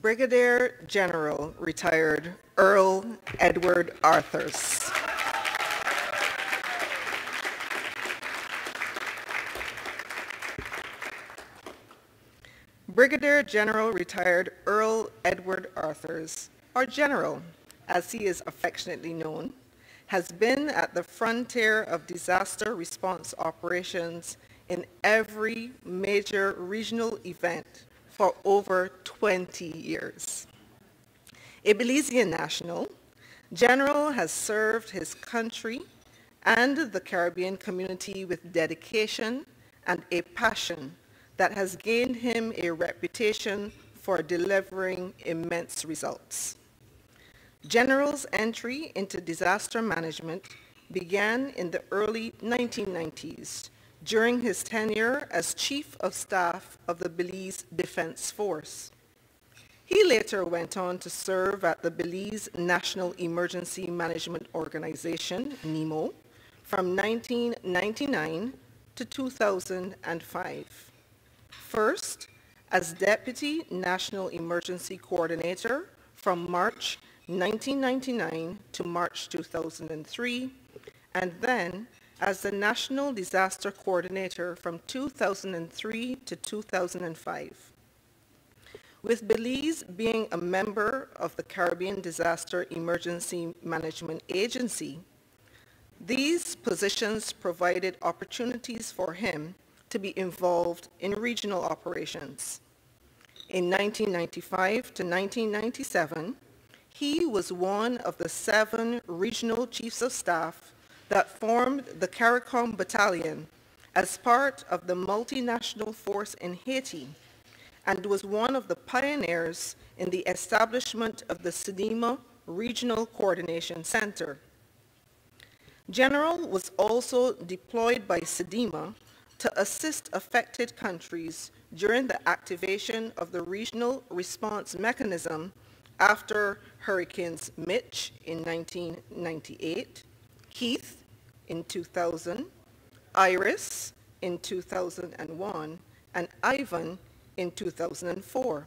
Brigadier General retired Earl Edward Arthurs. Brigadier General retired Earl Edward Arthurs, or General, as he is affectionately known, has been at the frontier of disaster response operations in every major regional event for over 20 years. A Belizean national, General has served his country and the Caribbean community with dedication and a passion that has gained him a reputation for delivering immense results. General's entry into disaster management began in the early 1990s during his tenure as Chief of Staff of the Belize Defense Force. He later went on to serve at the Belize National Emergency Management Organization, NEMO, from 1999 to 2005. First, as Deputy National Emergency Coordinator from March 1999 to March 2003, and then as the National Disaster Coordinator from 2003 to 2005. With Belize being a member of the Caribbean Disaster Emergency Management Agency, these positions provided opportunities for him to be involved in regional operations. In 1995 to 1997, he was one of the 7 regional chiefs of staff that formed the CARICOM Battalion as part of the multinational force in Haiti, and was one of the pioneers in the establishment of the SEDIMA Regional Coordination Center. General was also deployed by SEDIMA to assist affected countries during the activation of the regional response mechanism after Hurricanes Mitch in 1998, Keith in 2000, Iris in 2001, and Ivan in 2004.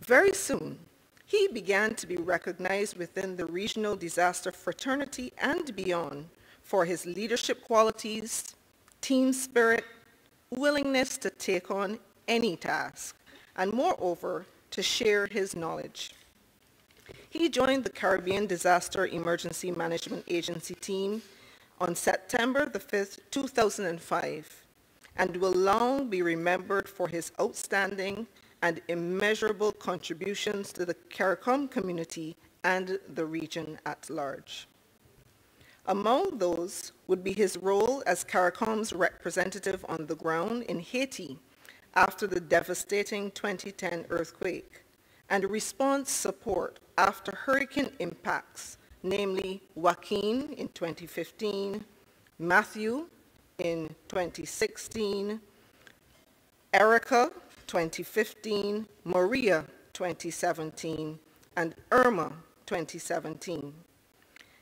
Very soon, he began to be recognized within the regional disaster fraternity and beyond for his leadership qualities, team spirit, willingness to take on any task, and moreover, to share his knowledge. He joined the Caribbean Disaster Emergency Management Agency team on September the 5th, 2005, and will long be remembered for his outstanding and immeasurable contributions to the CARICOM community and the region at large. Among those would be his role as CARICOM's representative on the ground in Haiti after the devastating 2010 earthquake, and response support after hurricane impacts, namely Joaquin in 2015, Matthew in 2016, Erica 2015, Maria 2017, and Irma 2017.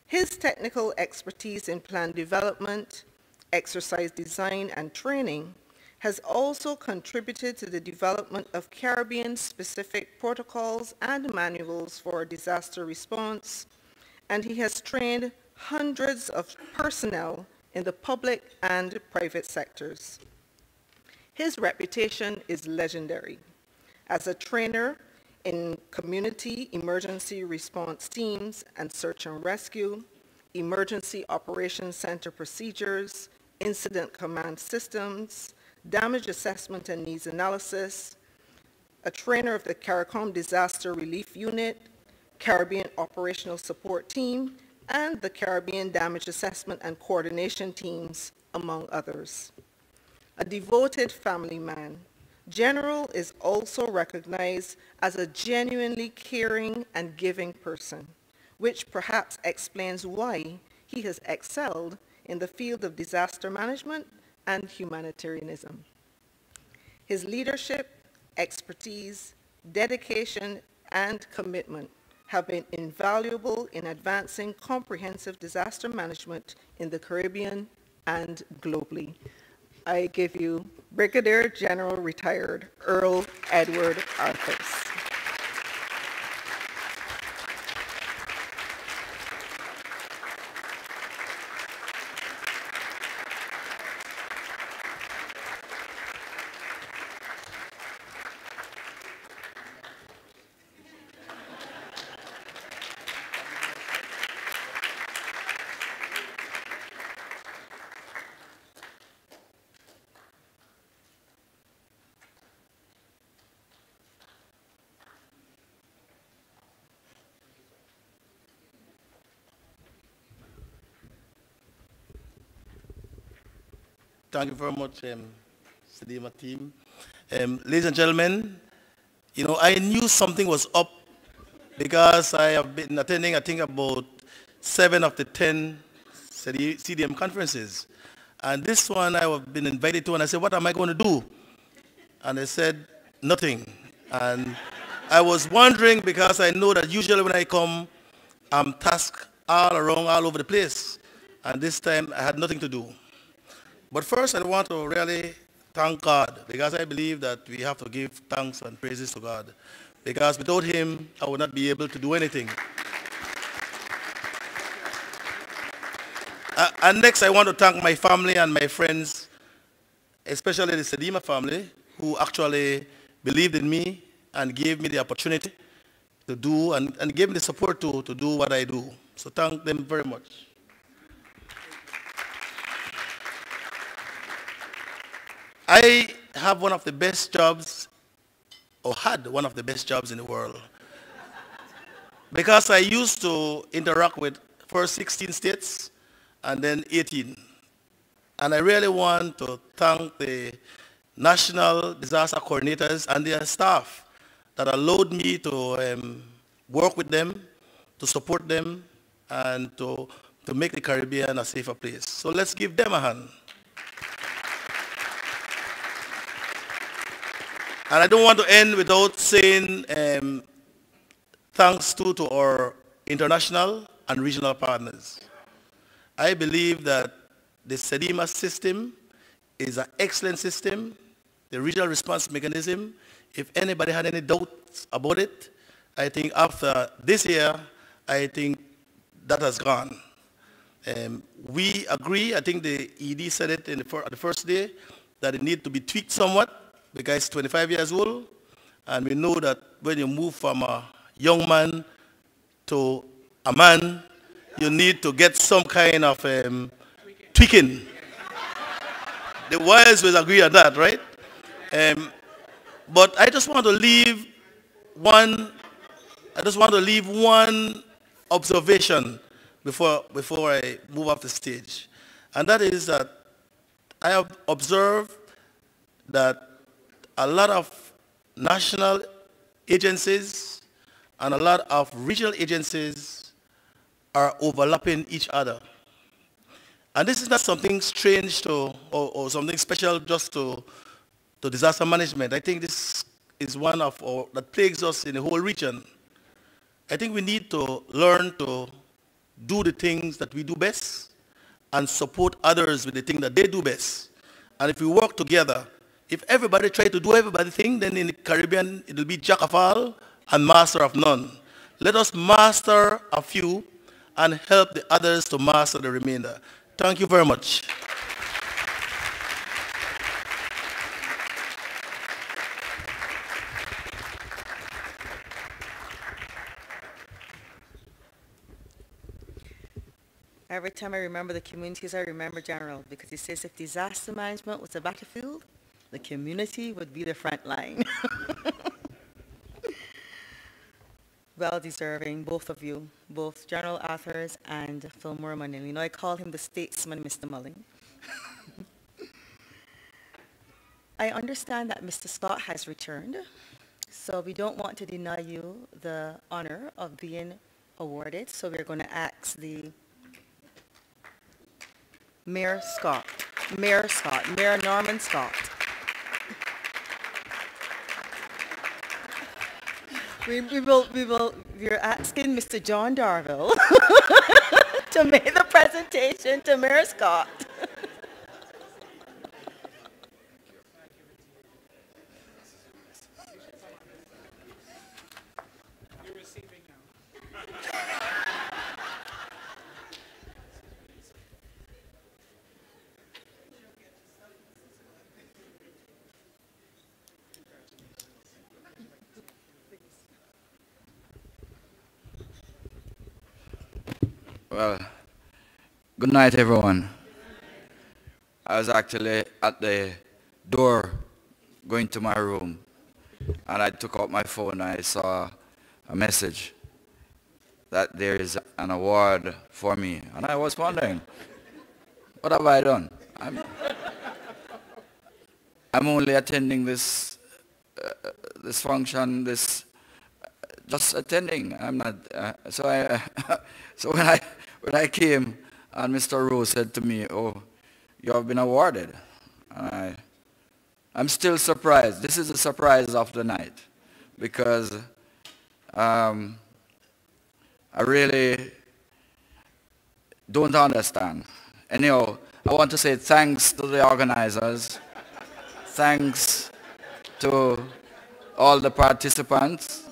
His technical expertise in plan development, exercise design, and training has also contributed to the development of Caribbean-specific protocols and manuals for disaster response, and he has trained hundreds of personnel in the public and private sectors. His reputation is legendary as a trainer in community emergency response teams and search and rescue, emergency operations center procedures, incident command systems, damage assessment and needs analysis, a trainer of the CARICOM Disaster Relief Unit, Caribbean Operational Support Team, and the Caribbean Damage Assessment and Coordination Teams, among others. A devoted family man, General is also recognized as a genuinely caring and giving person, which perhaps explains why he has excelled in the field of disaster management and humanitarianism. His leadership, expertise, dedication, and commitment have been invaluable in advancing comprehensive disaster management in the Caribbean and globally. I give you Brigadier General Retired Earl Edward Arthurs. Thank you very much, SEDIMA team. Ladies and gentlemen, you know, I knew something was up because I have been attending, I think, about 7 of the 10 CDM conferences. And this one I have been invited to, and I said, what am I going to do? And they said, nothing. And I was wondering, because I know that usually when I come, I'm tasked all around, all over the place. And this time I had nothing to do. But first, I want to really thank God, because I believe that we have to give thanks and praises to God, because without him, I would not be able to do anything. And next, I want to thank my family and my friends, especially the SEDIMA family, who actually believed in me and gave me the opportunity to do and gave me the support to do what I do. So thank them very much. I have one of the best jobs, or had one of the best jobs in the world. Because I used to interact with first 16 states and then 18. And I really want to thank the national disaster coordinators and their staff that allowed me to work with them, to support them, and to make the Caribbean a safer place. So let's give them a hand. And I don't want to end without saying thanks to our international and regional partners. I believe that the SEDIMA system is an excellent system. The regional response mechanism, if anybody had any doubts about it, I think after this year, I think that has gone. We agree, I think the ED said it at the first day, that it needs to be tweaked somewhat because it's 25 years old, and we know that when you move from a young man to a man, you need to get some kind of tweaking. The wires will agree on that, right? But I just want to leave one observation before I move off the stage. And that is that I have observed that a lot of national agencies and a lot of regional agencies are overlapping each other. And this is not something strange to, or something special just to disaster management. I think this is one of that plagues us in the whole region. I think we need to learn to do the things that we do best and support others with the things that they do best. And if we work together, if everybody try to do everybody's thing, then in the Caribbean, it will be jack of all and master of none. Let us master a few and help the others to master the remainder. Thank you very much. Every time I remember the communities, I remember General, because he says if disaster management was a battlefield, the community would be the front line. Well deserving, both of you, both General Arthurs and Fillmore Mullen. You know, I call him the statesman, Mr. Mullen. I understand that Mr. Scott has returned, so we don't want to deny you the honor of being awarded, so we're going to ask the Mayor Norman Scott. We're asking Mr. John Darville to make the presentation to Mayor Scott. Well, good night, everyone. I was actually at the door going to my room, and I took out my phone and I saw a message that there is an award for me. And I was wondering, what have I done? I'm only attending this function, just attending. I'm not, so when I came and Mr. Rose said to me, "Oh, you have been awarded," and I'm still surprised. This is the surprise of the night, because I really don't understand. Anyhow, I want to say thanks to the organizers, thanks to all the participants.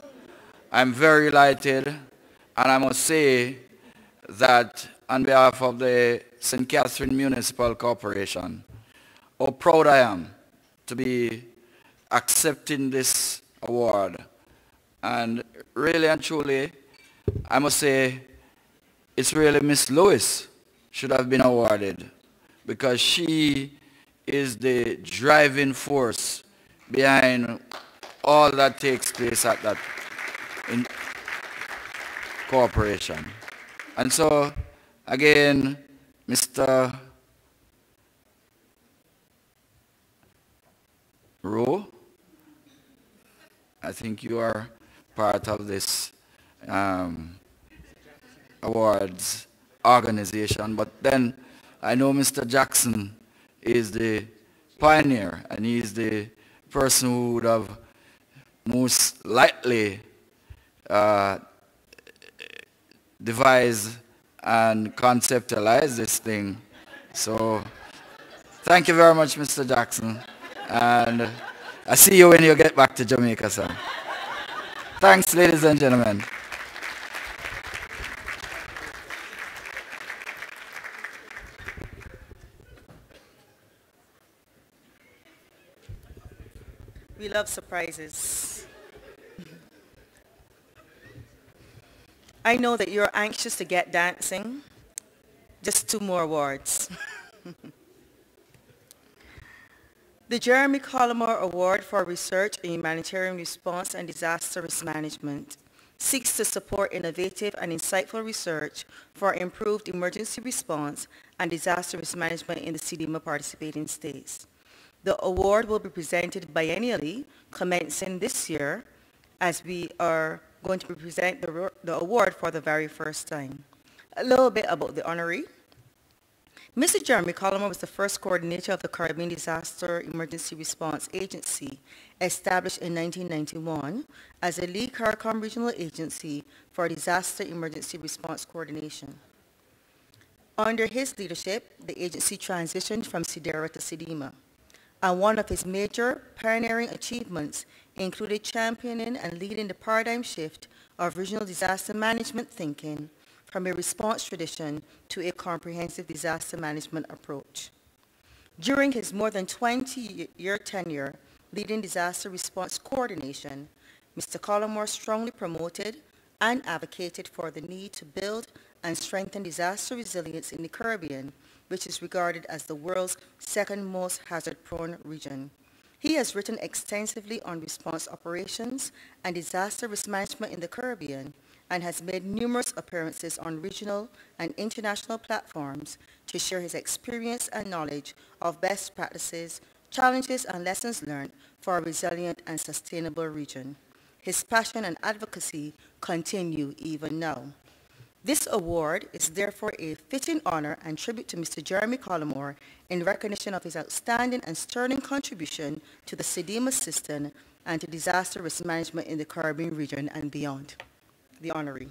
I'm very delighted, and I must say that on behalf of the St. Catherine Municipal Corporation, how proud I am to be accepting this award. And really and truly, I must say, it's really Miss Lewis should have been awarded, because she is the driving force behind all that takes place at that corporation. And so, again, Mr. Rowe, I think you are part of this awards organization, but then I know Mr. Jackson is the pioneer, and he's the person who would have most likely devised and conceptualized this thing. So thank you very much, Mr. Jackson. And I see you when you get back to Jamaica, sir. Thanks, ladies and gentlemen. We love surprises. I know that you're anxious to get dancing. Just 2 more awards. The Jeremy Collymore Award for Research in Humanitarian Response and Disaster Risk Management seeks to support innovative and insightful research for improved emergency response and disaster risk management in the CDMA participating states. The award will be presented biennially, commencing this year, as we are going to present the award for the very first time. A little bit about the honoree. Mr. Jeremy Collymore was the first coordinator of the Caribbean Disaster Emergency Response Agency, established in 1991 as a lead CARICOM regional agency for disaster emergency response coordination. Under his leadership, the agency transitioned from CDERA to CDEMA, and one of his major pioneering achievements included championing and leading the paradigm shift of regional disaster management thinking from a response tradition to a comprehensive disaster management approach. During his more than 20-year tenure leading disaster response coordination, Mr. Collymore strongly promoted and advocated for the need to build and strengthen disaster resilience in the Caribbean, which is regarded as the world's second most hazard-prone region. He has written extensively on response operations and disaster risk management in the Caribbean, and has made numerous appearances on regional and international platforms to share his experience and knowledge of best practices, challenges, and lessons learned for a resilient and sustainable region. His passion and advocacy continue even now. This award is therefore a fitting honor and tribute to Mr. Jeremy Collymore in recognition of his outstanding and sterling contribution to the CDEMA system and to disaster risk management in the Caribbean region and beyond. The honoree.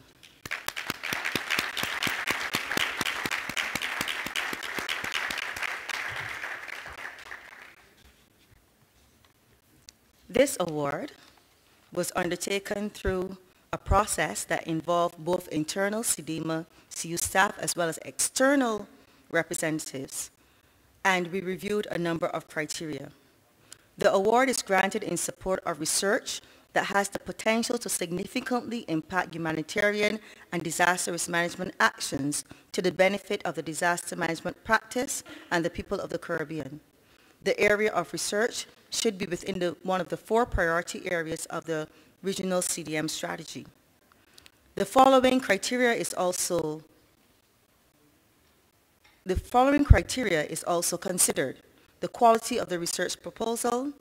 This award was undertaken through a process that involved both internal CDEMA CU staff as well as external representatives, and we reviewed a number of criteria. The award is granted in support of research that has the potential to significantly impact humanitarian and disaster risk management actions to the benefit of the disaster management practice and the people of the Caribbean. The area of research should be within one of the 4 priority areas of the regional CDM strategy. The following criteria is also considered: the quality of the research proposal,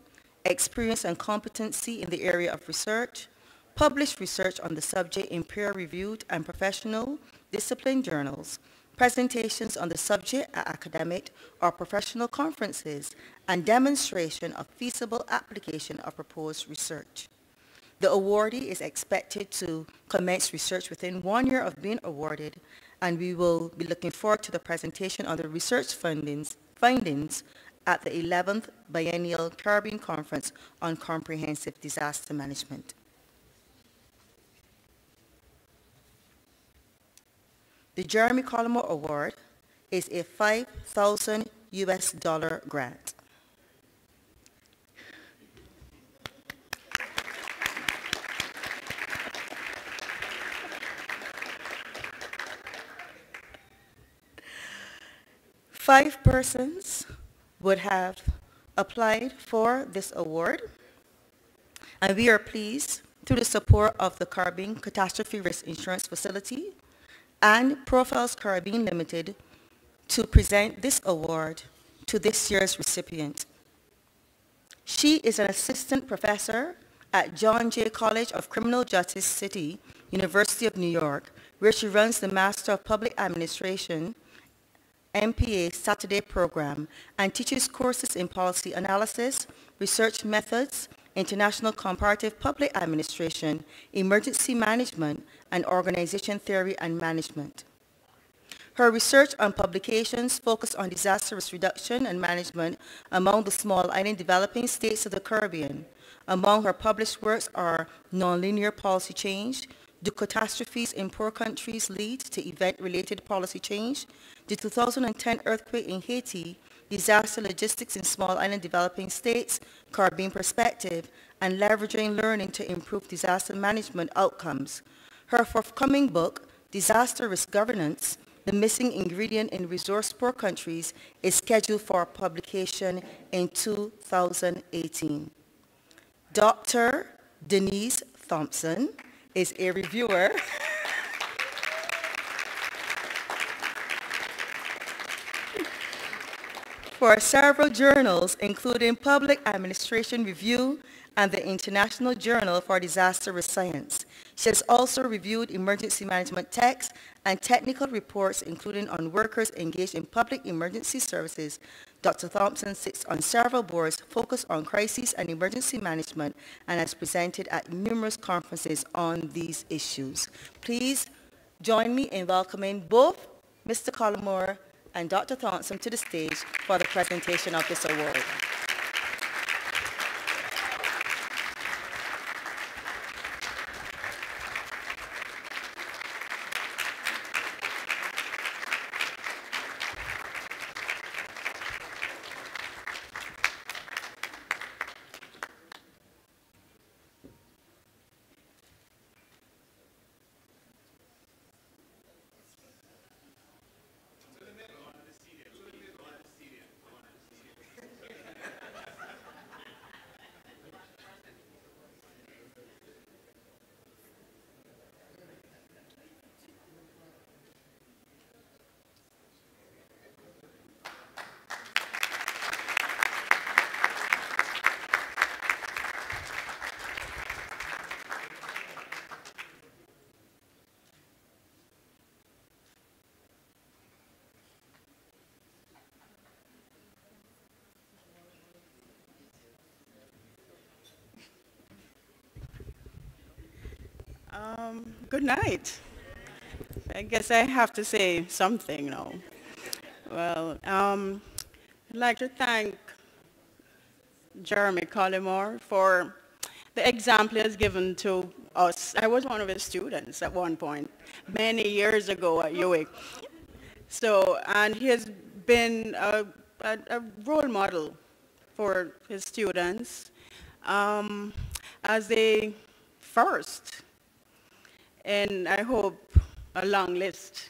experience and competency in the area of research, published research on the subject in peer-reviewed and professional discipline journals, presentations on the subject at academic or professional conferences, and demonstration of feasible application of proposed research. The awardee is expected to commence research within 1 year of being awarded, and we will be looking forward to the presentation on the research findings at the 11th Biennial Caribbean Conference on Comprehensive Disaster Management. The Jeremy Collymore Award is a $5,000 US grant. Five persons would have applied for this award. And we are pleased, through the support of the Caribbean Catastrophe Risk Insurance Facility and Profiles Caribbean Limited, to present this award to this year's recipient. She is an assistant professor at John Jay College of Criminal Justice City, University of New York, where she runs the Master of Public Administration MPA Saturday program and teaches courses in policy analysis, research methods, international comparative public administration, emergency management, and organization theory and management. Her research and publications focus on disaster risk reduction and management among the small island developing states of the Caribbean. Among her published works are Nonlinear Policy Change, Do Catastrophes in Poor Countries Lead to Event-Related Policy Change?, the 2010 earthquake in Haiti, Disaster Logistics in Small Island Developing States, Caribbean Perspective, and Leveraging Learning to Improve Disaster Management Outcomes. Her forthcoming book, Disaster Risk Governance, The Missing Ingredient in Resource-Poor Countries, is scheduled for publication in 2018. Dr. Denise Thompson is a reviewer for several journals, including Public Administration Review and the International Journal for Disaster Risk Science. She has also reviewed emergency management texts and technical reports, including on workers engaged in public emergency services. Dr. Thompson sits on several boards focused on crises and emergency management and has presented at numerous conferences on these issues. Please join me in welcoming both Mr. Collymore and Dr. Thompson to the stage for the presentation of this award. Good night. I guess I have to say something now. Well, I'd like to thank Jeremy Collymore for the example he has given to us. I was one of his students at one point, many years ago at UWIC. So, and he has been a role model for his students as a first. And I hope a long list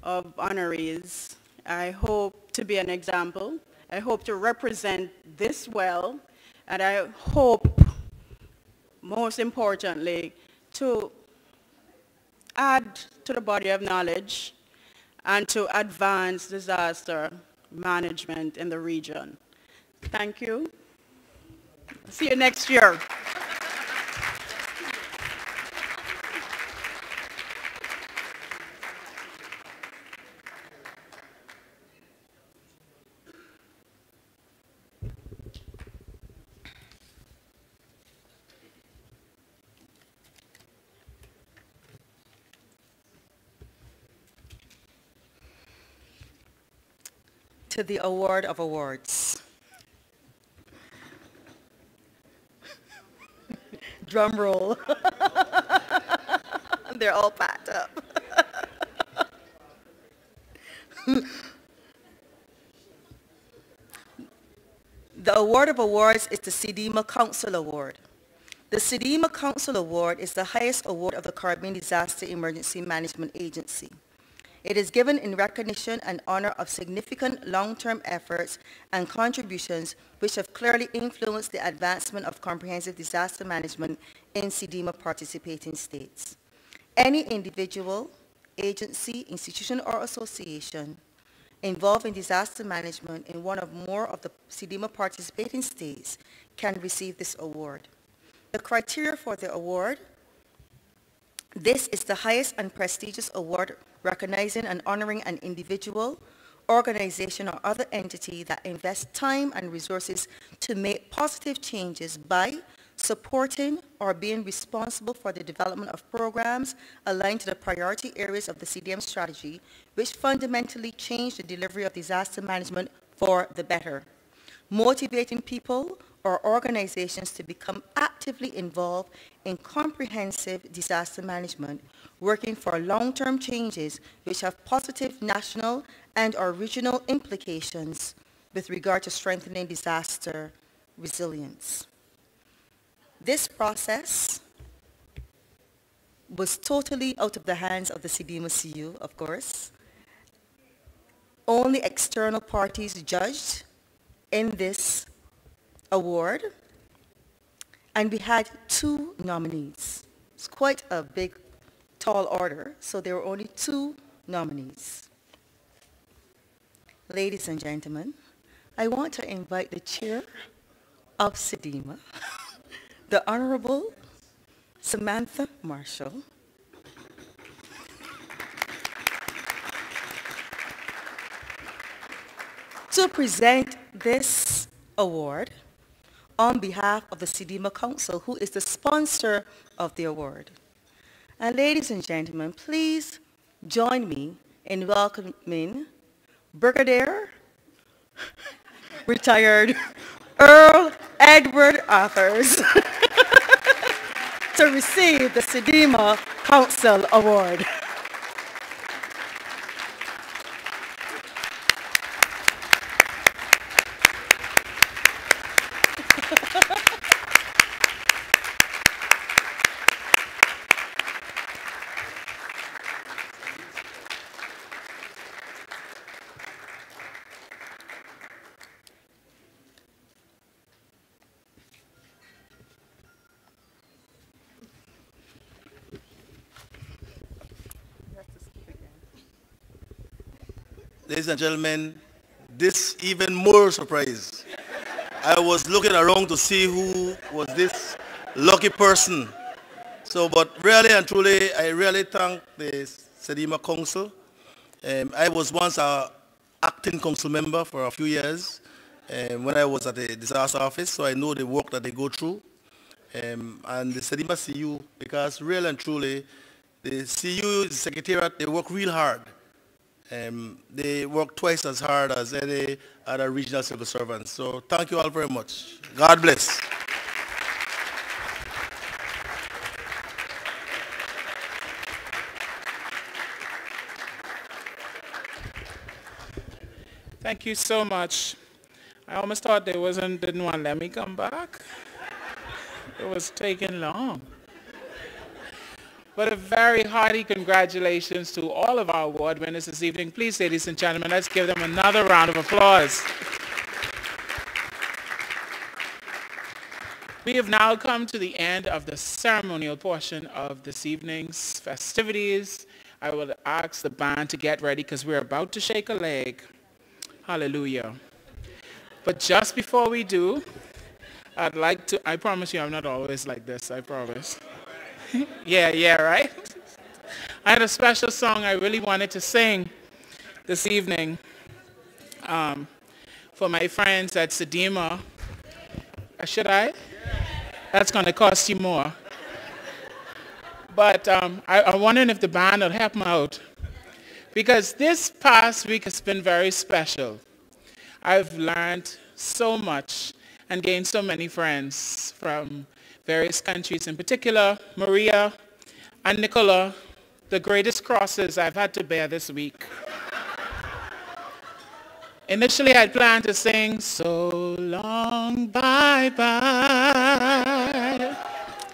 of honorees. I hope to be an example. I hope to represent this well. And I hope, most importantly, to add to the body of knowledge and to advance disaster management in the region. Thank you. See you next year. To the award of awards. Drum roll. They're all packed up. The award of awards is the CDEMA Council Award. The CDEMA Council Award is the highest award of the Caribbean Disaster Emergency Management Agency. It is given in recognition and honor of significant long-term efforts and contributions which have clearly influenced the advancement of comprehensive disaster management in CDMA participating states. Any individual, agency, institution, or association involved in disaster management in one or more of the CDMA participating states can receive this award. The criteria for the award: this is the highest and prestigious award recognizing and honoring an individual, organization, or other entity that invests time and resources to make positive changes by supporting or being responsible for the development of programs aligned to the priority areas of the CDM strategy, which fundamentally change the delivery of disaster management for the better. Motivating people or organizations to become actively involved in comprehensive disaster management, working for long-term changes which have positive national and/or regional implications with regard to strengthening disaster resilience. This process was totally out of the hands of the CDMA CU, of course. Only external parties judged in this award, and we had 2 nominees. It's quite a big, tall order, so there were only 2 nominees. Ladies and gentlemen, I want to invite the chair of CDMA, the Honorable Samantha Marshall, to present this award on behalf of the CDMA Council, who is the sponsor of the award. And ladies and gentlemen, please join me in welcoming Brigadier, retired Earl Edward Arthurs to receive the CDMA Council Award. Ladies and gentlemen, this even more surprise. I was looking around to see who was this lucky person. So, but really and truly, I really thank the CDMA Council. I was once an acting council member for a few years when I was at the disaster office, so I know the work that they go through. And the CDMA CU, because really and truly, the CU, the Secretariat, they work real hard. They work twice as hard as any other regional civil servants. So thank you all very much. God bless. Thank you so much. I almost thought they didn't want to let me come back. It was taking long. But a very hearty congratulations to all of our award winners this evening. Please, ladies and gentlemen, let's give them another round of applause. We have now come to the end of the ceremonial portion of this evening's festivities. I will ask the band to get ready because we're about to shake a leg. Hallelujah. But just before we do, I'd like to, I promise you I'm not always like this, I promise. Yeah, right? I had a special song I really wanted to sing this evening for my friends at CDMA. Should I? That's going to cost you more. But I'm wondering if the band will help me out. Because this past week has been very special. I've learned so much and gained so many friends from various countries, in particular, Maria and Nicola, the greatest crosses I've had to bear this week. Initially, I planned to sing, "So long, bye-bye."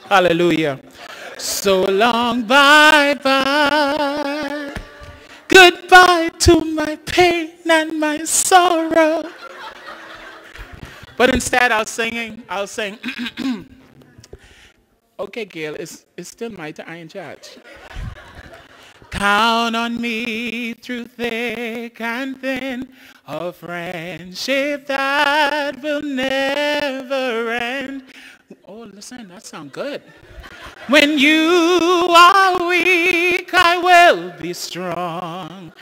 Hallelujah. So long, bye-bye. Good goodbye to my pain and my sorrow. But instead I'll sing, okay, Gail, it's still my turn, I in charge. Count on me through thick and thin, a friendship that will never end. Oh, listen, that sounds good. When you are weak, I will be strong,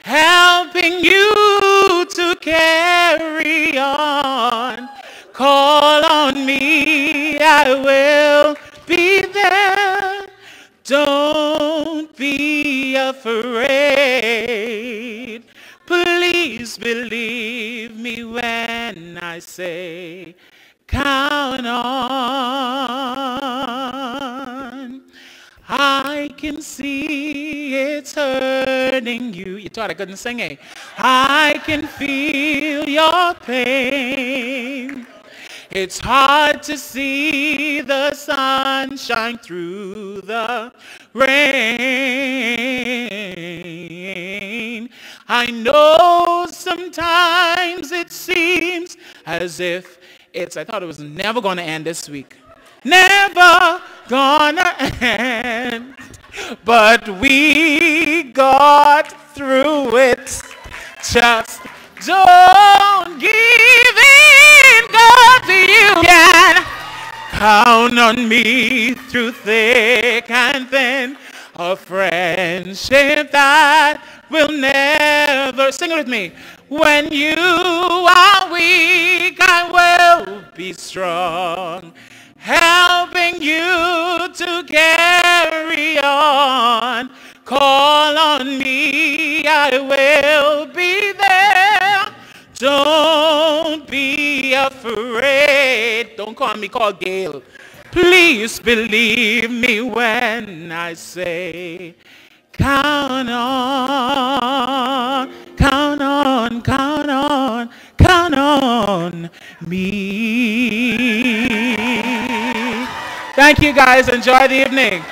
helping you to carry on. Call on me, I will be there. Don't be afraid. Please believe me when I say, count on. I can see it's hurting you. You thought I couldn't sing it. I can feel your pain. It's hard to see the sun shine through the rain. I know sometimes it seems as if I thought it was never going to end this week. Never gonna end. But we got through it. Just don't give in, God, you can count on me through thick and thin. A friendship that will never, sing it with me. When you are weak, I will be strong, helping you to carry on. Call on me, I will be there. Don't be afraid. Don't call me, call Gail. Please believe me when I say, count on, count on, count on, count on me. Thank you guys, enjoy the evening.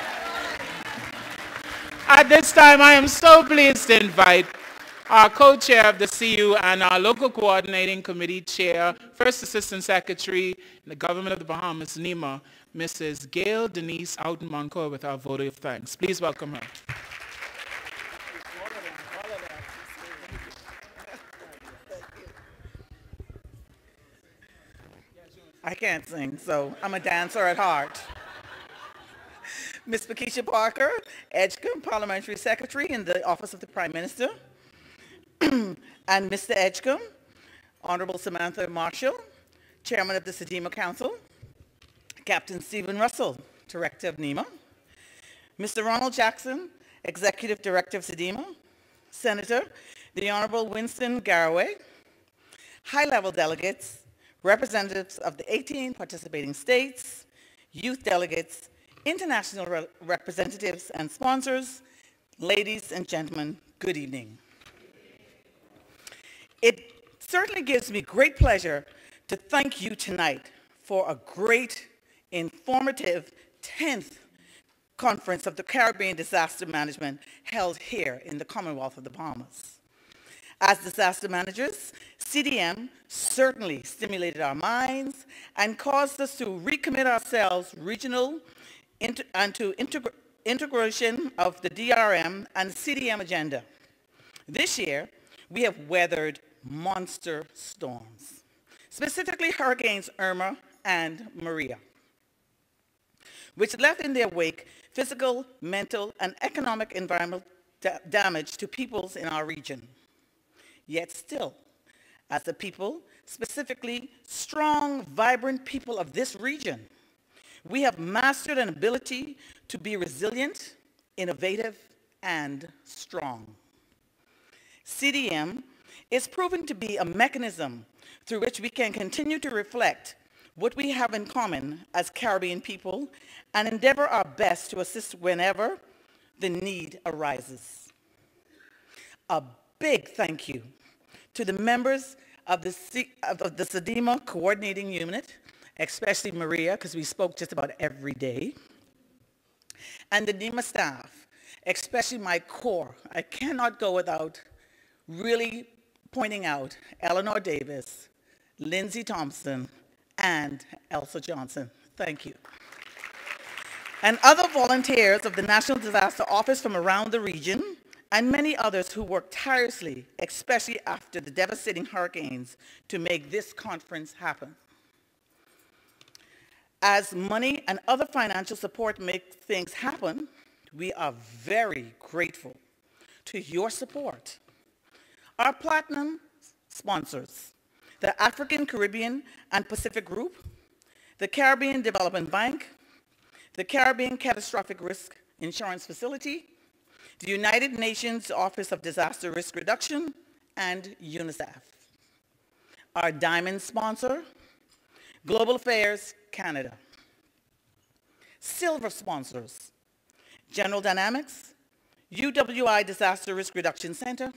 At this time, I am so pleased to invite our co-chair of the CU and our local coordinating committee chair, First Assistant Secretary in the Government of the Bahamas, NEMA, Mrs. Gail Denise Outen-Moncur, with our vote of thanks. Please welcome her. I can't sing, so I'm a dancer at heart. Ms. Pakeisha Parker, Edgecombe, Parliamentary Secretary in the Office of the Prime Minister, and Mr. Edgecombe, Honorable Samantha Marshall, Chairman of the SEDEMA Council, Captain Stephen Russell, Director of NEMA, Mr. Ronald Jackson, Executive Director of SEDEMA, Senator, the Honorable Winston Garraway, high-level delegates, representatives of the 18 participating states, youth delegates, international representatives and sponsors, ladies and gentlemen, good evening. It certainly gives me great pleasure to thank you tonight for a great, informative 10th Conference of the Caribbean Disaster Management held here in the Commonwealth of the Bahamas. As disaster managers, CDM certainly stimulated our minds and caused us to recommit ourselves regional and to integration of the DRM and CDM agenda. This year, we have weathered monster storms, specifically Hurricanes Irma and Maria, which left in their wake physical, mental, and economic environmental damage to peoples in our region. Yet still, as a people, specifically strong, vibrant people of this region, we have mastered an ability to be resilient, innovative, and strong. CDM is proven to be a mechanism through which we can continue to reflect what we have in common as Caribbean people and endeavor our best to assist whenever the need arises. A big thank you to the members of the SEDEMA coordinating unit, especially Maria, because we spoke just about every day, and the NEMA staff, especially my core. I cannot go without really pointing out Eleanor Davis, Lindsay Thompson, and Elsa Johnson. Thank you. And other volunteers of the National Disaster Office from around the region, and many others who worked tirelessly, especially after the devastating hurricanes, to make this conference happen. As money and other financial support make things happen, we are very grateful to your support. Our platinum sponsors, the African, Caribbean, and Pacific Group, the Caribbean Development Bank, the Caribbean Catastrophic Risk Insurance Facility, the United Nations Office of Disaster Risk Reduction, and UNICEF. Our diamond sponsor, Global Affairs Canada. Silver sponsors, General Dynamics, UWI Disaster Risk Reduction Center,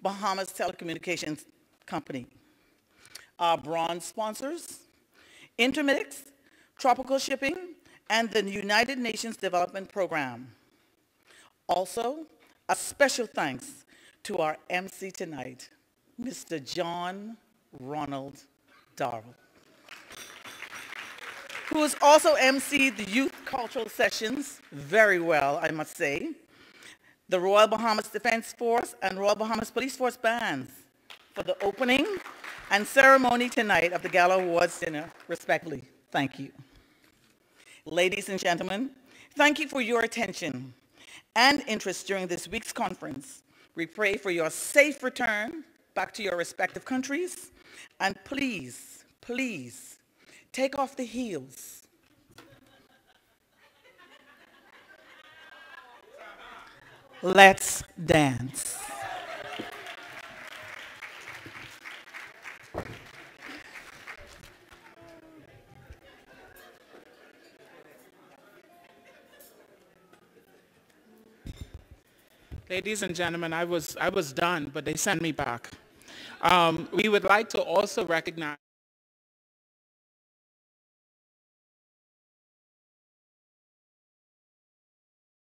Bahamas Telecommunications Company. Our bronze sponsors, Intermedics, Tropical Shipping, and the United Nations Development Program. Also, a special thanks to our MC tonight, Mr. John Ronald Darrell, who has also emceed the youth cultural sessions very well, I must say, the Royal Bahamas Defense Force and Royal Bahamas Police Force bands for the opening and ceremony tonight of the Gala Awards dinner, respectfully. Thank you. Ladies and gentlemen, thank you for your attention and interest during this week's conference. We pray for your safe return back to your respective countries, and please, please, take off the heels. Let's dance. Ladies and gentlemen, I was done, but they sent me back. We would like to also recognize